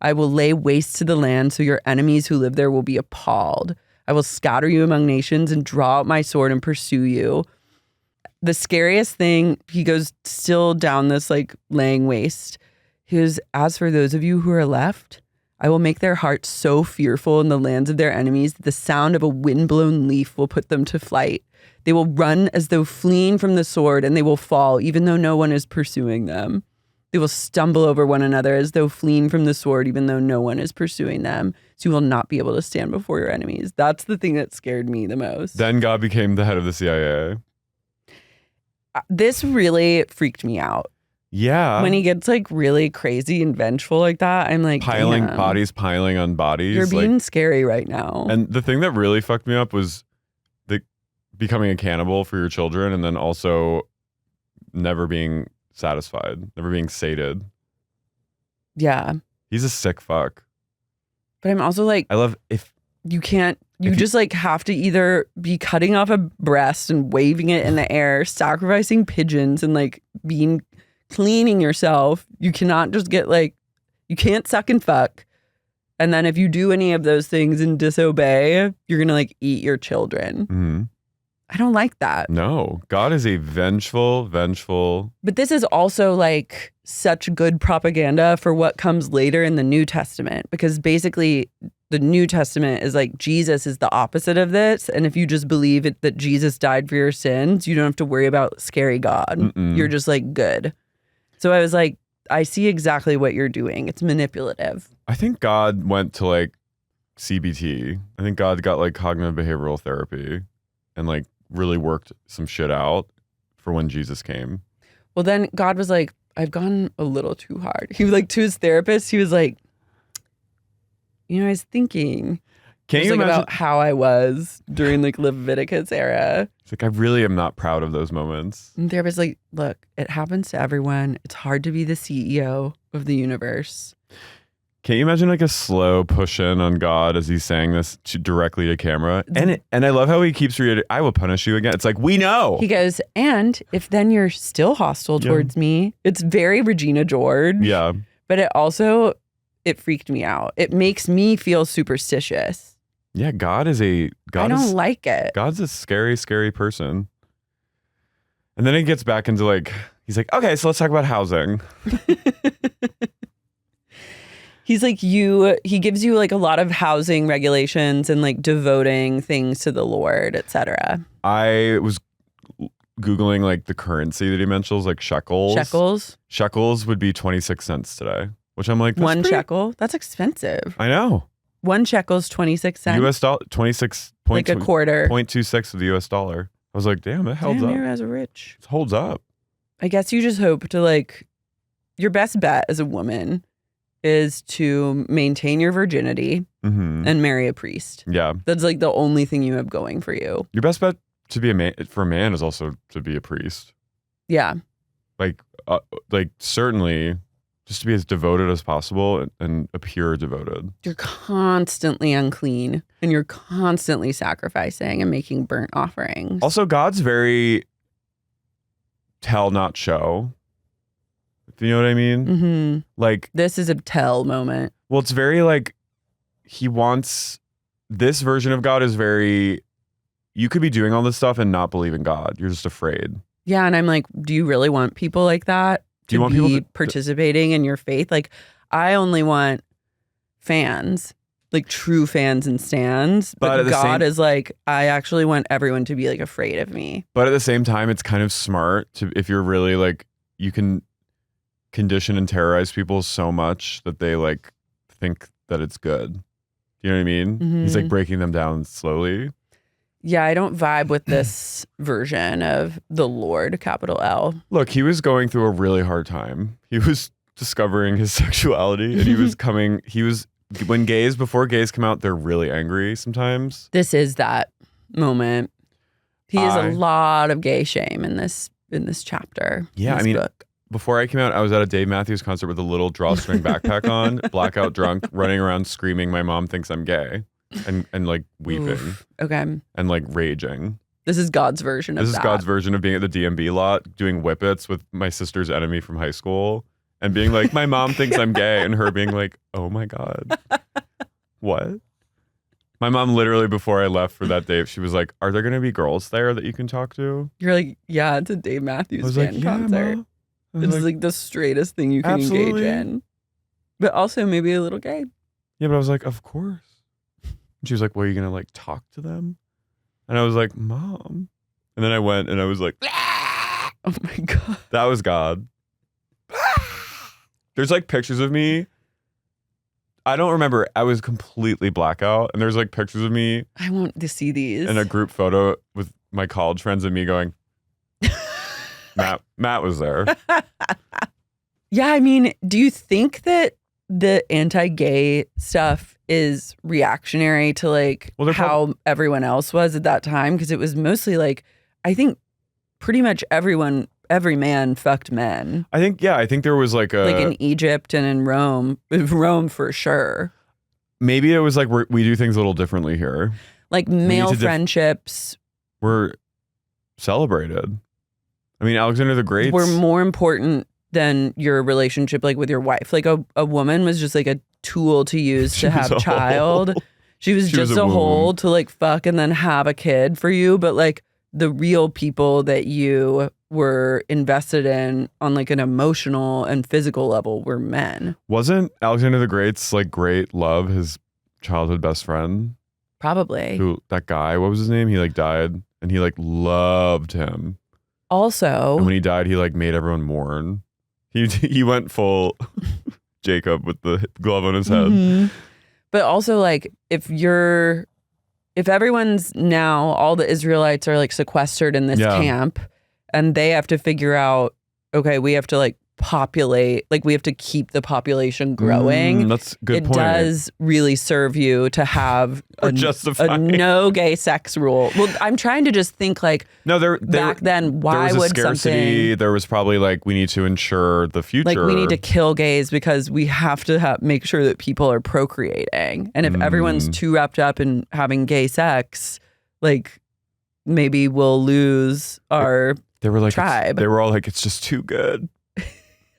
A: I will lay waste to the land, so your enemies who live there will be appalled. I will scatter you among nations and draw out my sword and pursue you. The scariest thing, he goes still down this like laying waste. He goes, as for those of you who are left, I will make their hearts so fearful in the lands of their enemies that the sound of a windblown leaf will put them to flight. They will run as though fleeing from the sword, and they will fall even though no one is pursuing them. They will stumble over one another as though fleeing from the sword, even though no one is pursuing them. So you will not be able to stand before your enemies. That's the thing that scared me the most.
B: Then God became the head of the CIA.
A: This really freaked me out.
B: Yeah.
A: When he gets like really crazy and vengeful like that, I'm like, damn,
B: bodies piling on bodies.
A: You're being scary right now.
B: And the thing that really fucked me up was the becoming a cannibal for your children, and then also never being satisfied, never being sated.
A: Yeah.
B: He's a sick fuck.
A: But I'm also like,
B: I love if
A: you can't, you just like have to either be cutting off a breast and waving it in the air, sacrificing pigeons and like cleaning yourself. You cannot just get like, you can't suck and fuck. And then if you do any of those things and disobey, you're going to like eat your children.
B: Mm-hmm.
A: I don't like that.
B: No, God is a vengeful.
A: But this is also like such good propaganda for what comes later in the New Testament, because basically the New Testament is like Jesus is the opposite of this. And if you just believe it, that Jesus died for your sins, you don't have to worry about scary God.
B: Mm-mm.
A: You're just like good. So I was like, I see exactly what you're doing. It's manipulative.
B: I think God went to like CBT. I think God got like cognitive behavioral therapy and like really worked some shit out for when Jesus came.
A: Well, then God was like, I've gone a little too hard. He was like, to his therapist, he was like, I was thinking about how I was during like Leviticus era.
B: It's like, I really am not proud of those moments.
A: And the therapist like, look, it happens to everyone. It's hard to be the CEO of the universe.
B: Can't you imagine like a slow push in on God as he's saying this directly to camera? And I love how he keeps reiterating, I will punish you again. It's like, we know.
A: He goes, and if then you're still hostile towards me, it's very Regina George.
B: Yeah.
A: But it freaked me out. It makes me feel superstitious.
B: Yeah, I don't
A: like it.
B: God's a scary, scary person. And then he gets back into like, he's like, okay, so let's talk about housing.
A: He's like, he gives you like a lot of housing regulations and like devoting things to the Lord, etc.
B: I was Googling like the currency that he mentions, like shekels. Shekels would be 26 cents today, which I'm like,
A: one shekel? That's expensive.
B: I know.
A: 1 shekel's 26 cents.
B: US dollar, 26.
A: Like a quarter.
B: 0.26 of the US dollar. I was like, damn, it holds up.
A: You're as rich.
B: It holds up.
A: I guess you just hope to like, your best bet as a woman is to maintain your virginity and marry a priest.
B: Yeah.
A: That's like the only thing you have going for you.
B: Your best bet to be for a man is also to be a priest.
A: Yeah.
B: Like certainly just to be as devoted as possible and appear devoted.
A: You're constantly unclean and you're constantly sacrificing and making burnt offerings.
B: Also, God's very tell, not show. Do you know what I mean?
A: Mm-hmm.
B: Like,
A: this is a tell moment.
B: Well, it's very like he wants this version of God is very, you could be doing all this stuff and not believe in God. You're just afraid.
A: Yeah. And I'm like, do you really want people like that
B: do you want people
A: participating in your faith? Like, I only want fans, like true fans and stands. But God is like, I actually want everyone to be like afraid of me.
B: But at the same time, it's kind of smart to, if you're really like, you can condition and terrorize people so much that they like think that it's good. You know what I mean?
A: Mm-hmm.
B: He's like breaking them down slowly.
A: Yeah, I don't vibe with this version of the Lord, capital L.
B: Look, he was going through a really hard time. He was discovering his sexuality and before gays come out, they're really angry sometimes.
A: This is that moment. He has a lot of gay shame in this chapter.
B: Yeah,
A: in this book.
B: Before I came out, I was at a Dave Matthews concert with a little drawstring backpack on, blackout drunk, running around screaming, my mom thinks I'm gay, and like weeping.
A: Oof. Okay.
B: And like raging.
A: This is God's version of that.
B: This is God's version of being at the DMB lot, doing whippets with my sister's enemy from high school and being like, my mom thinks I'm gay, and her being like, oh my God, what? My mom literally, before I left for that date, she was like, are there going to be girls there that you can talk to?
A: You're like, yeah, it's a Dave Matthews Band concert. It's like the straightest thing you can engage in. But also maybe a little gay.
B: Yeah, but I was like, of course. And she was like, well, are you going to like talk to them? And I was like, Mom. And then I went and I was like,
A: oh my God.
B: That was God. There's like pictures of me. I don't remember. I was completely blackout. And there's like pictures of me.
A: I want to see these.
B: In a group photo with my college friends and me going, Matt was there.
A: Yeah, I mean, do you think that the anti-gay stuff is reactionary to like how everyone else was at that time? Because it was mostly like, I think pretty much every man fucked men.
B: I think there was like
A: in Egypt and in Rome for sure.
B: Maybe it was like we do things a little differently here.
A: Like male friendships
B: were celebrated. I mean, Alexander the Great
A: were more important than your relationship like with your wife. Like a woman was just like a tool to use to have a child. She was just a hole to like fuck and then have a kid for you. But like the real people that you were invested in on like an emotional and physical level were men.
B: Wasn't Alexander the Great's like great love his childhood best friend?
A: Probably.
B: That guy, what was his name? He like died and he like loved him.
A: Also,
B: and when he died, he like made everyone mourn. He went full Jacob with the glove on his head.
A: Mm-hmm. But also like if everyone's now, all the Israelites are like sequestered in this camp and they have to figure out, okay, we have to like populate, like we have to keep the population growing.
B: That's a good point.
A: It does really serve you to have a no gay sex rule. Well, I'm trying to just think like back then, why
B: there was
A: would
B: scarcity,
A: something...
B: There was probably like, we need to ensure the future.
A: Like we need to kill gays because we have to make sure that people are procreating. And if everyone's too wrapped up in having gay sex, like maybe we'll lose our tribe.
B: They were all like, it's just too good.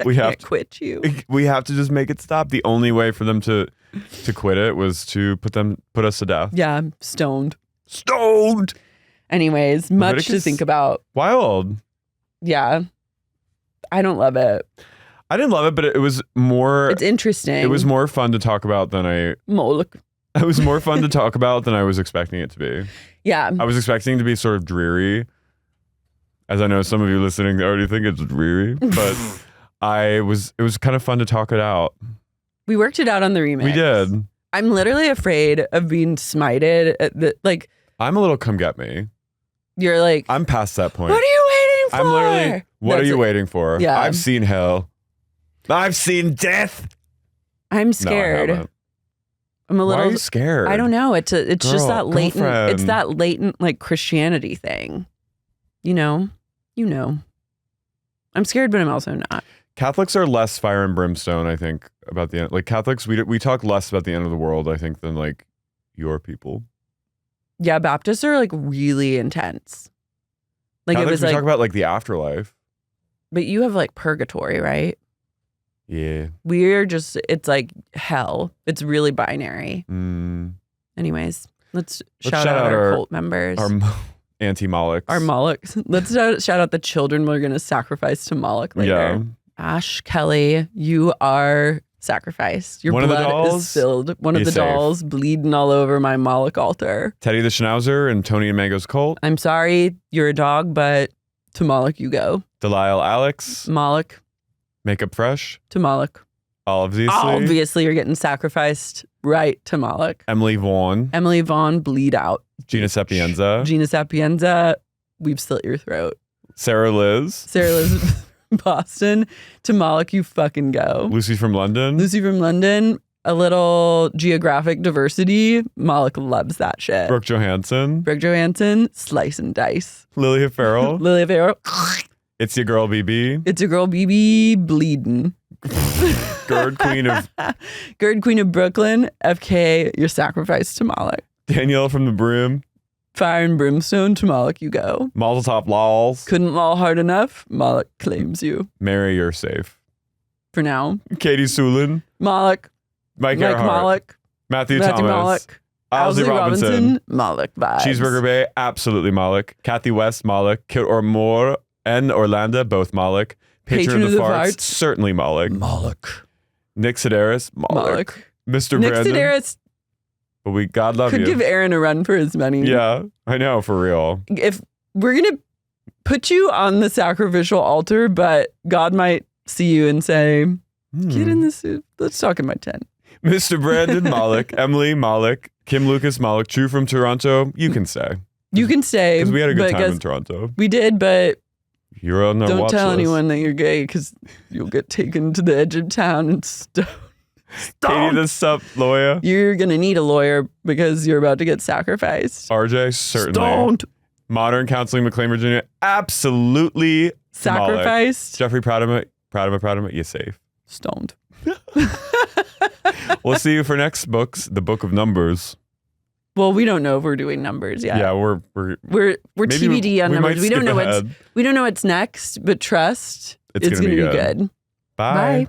B: We have to
A: quit you.
B: We have to just make it stop. The only way for them to quit it was to put us to death.
A: Yeah, stoned.
B: Leviticus,
A: Anyways, much to think about.
B: Wild.
A: Yeah. I don't love it.
B: I didn't love it, but it was more...
A: It's interesting.
B: It was more fun to talk about than
A: Moloch.
B: It was more fun to talk about than I was expecting it to be.
A: Yeah.
B: I was expecting it to be sort of dreary. As I know some of you listening already think it's dreary, but... it was kind of fun to talk it out.
A: We worked it out on the remix.
B: We did.
A: I'm literally afraid of being smited.
B: I'm a little come get me.
A: You're like,
B: I'm past that point.
A: What are you waiting for?
B: I'm literally, what are you waiting for?
A: Yeah.
B: I've seen hell. I've seen death.
A: I'm scared.
B: No, I haven't.
A: I'm a little.
B: Why are you scared?
A: I don't know. It's just that latent.
B: Girlfriend.
A: It's that latent like Christianity thing. You know. I'm scared, but I'm also not.
B: Catholics are less fire and brimstone, I think, about the end. Like Catholics, we talk less about the end of the world, I think, than like your people.
A: Yeah, Baptists are like really intense. Like
B: Catholics,
A: it was
B: we
A: like
B: talk about like the afterlife.
A: But you have like purgatory, right?
B: Yeah.
A: It's like hell. It's really binary. Anyways, let's shout out our cult members.
B: Our anti-Molochs.
A: Our Molochs. Let's shout out the children we're going to sacrifice to Moloch later.
B: Yeah.
A: Ash Kelly, you are sacrificed. Your blood is spilled. One of the dolls bleeding all over my Moloch altar.
B: Teddy the Schnauzer and Tony and Mango's cult.
A: I'm sorry, you're a dog, but to Moloch you go.
B: Delisle Alex.
A: Moloch.
B: Makeup Fresh.
A: To Moloch. Obviously you're getting sacrificed right to Moloch.
B: Emily Vaughn,
A: bleed out.
B: Gina
A: Sapienza, we've slit your throat.
B: Sarah Liz
A: Boston, to Moloch you fucking go.
B: Lucy from London, a little geographic diversity. Moloch loves that shit. Brooke Johansson,
A: slice and dice.
B: Lilia Farrell. It's your girl BB,
A: bleeding.
B: Gird Queen
A: of Brooklyn, FK, you're sacrificed to Moloch.
B: Danielle from the Brim.
A: Fire and brimstone, to Moloch you go.
B: Mazel tov lols.
A: Couldn't lol hard enough, Moloch claims you.
B: Mary, you're safe.
A: for now.
B: Katie Sulin.
A: Moloch.
B: Mike Earhart.
A: Moloch.
B: Matthew Thomas.
A: Moloch.
B: Owsley Robinson.
A: Moloch vibes.
B: Cheeseburger Bay, absolutely Moloch. Kathy West, Moloch. Kit or Moore and Orlando, both Moloch. Patron of the Farts, certainly Moloch.
A: Moloch.
B: Nick Sedaris, Moloch. Mr.
A: Nick
B: Brandon.
A: Sedaris
B: But God love
A: could
B: you.
A: give Aaron a run for his money.
B: Yeah, I know, for real.
A: If we're going to put you on the sacrificial altar, but God might see you and say, get in the soup. Let's talk in my tent.
B: Mr. Brandon Moloch, Emily Moloch, Kim Lucas Moloch, True from Toronto, you can say.
A: You can say.
B: Because we had a good time in Toronto.
A: We did, but
B: you're on our
A: don't
B: watch
A: tell
B: list.
A: anyone that you're gay because you'll get taken to the edge of town and stoned.
B: Katie the Sup lawyer.
A: You're going to need a lawyer because you're about to get sacrificed.
B: RJ, certainly.
A: Stoned.
B: Modern Counseling, McLean, Virginia, absolutely
A: Sacrificed.
B: Jeffrey Pradama, you're safe.
A: Stoned.
B: We'll see you for next books, the Book of Numbers.
A: Well, we don't know if we're doing numbers yet.
B: Yeah, we're
A: TBD on numbers. We don't know
B: ahead.
A: what's next, but trust
B: it's gonna be good.
A: Bye.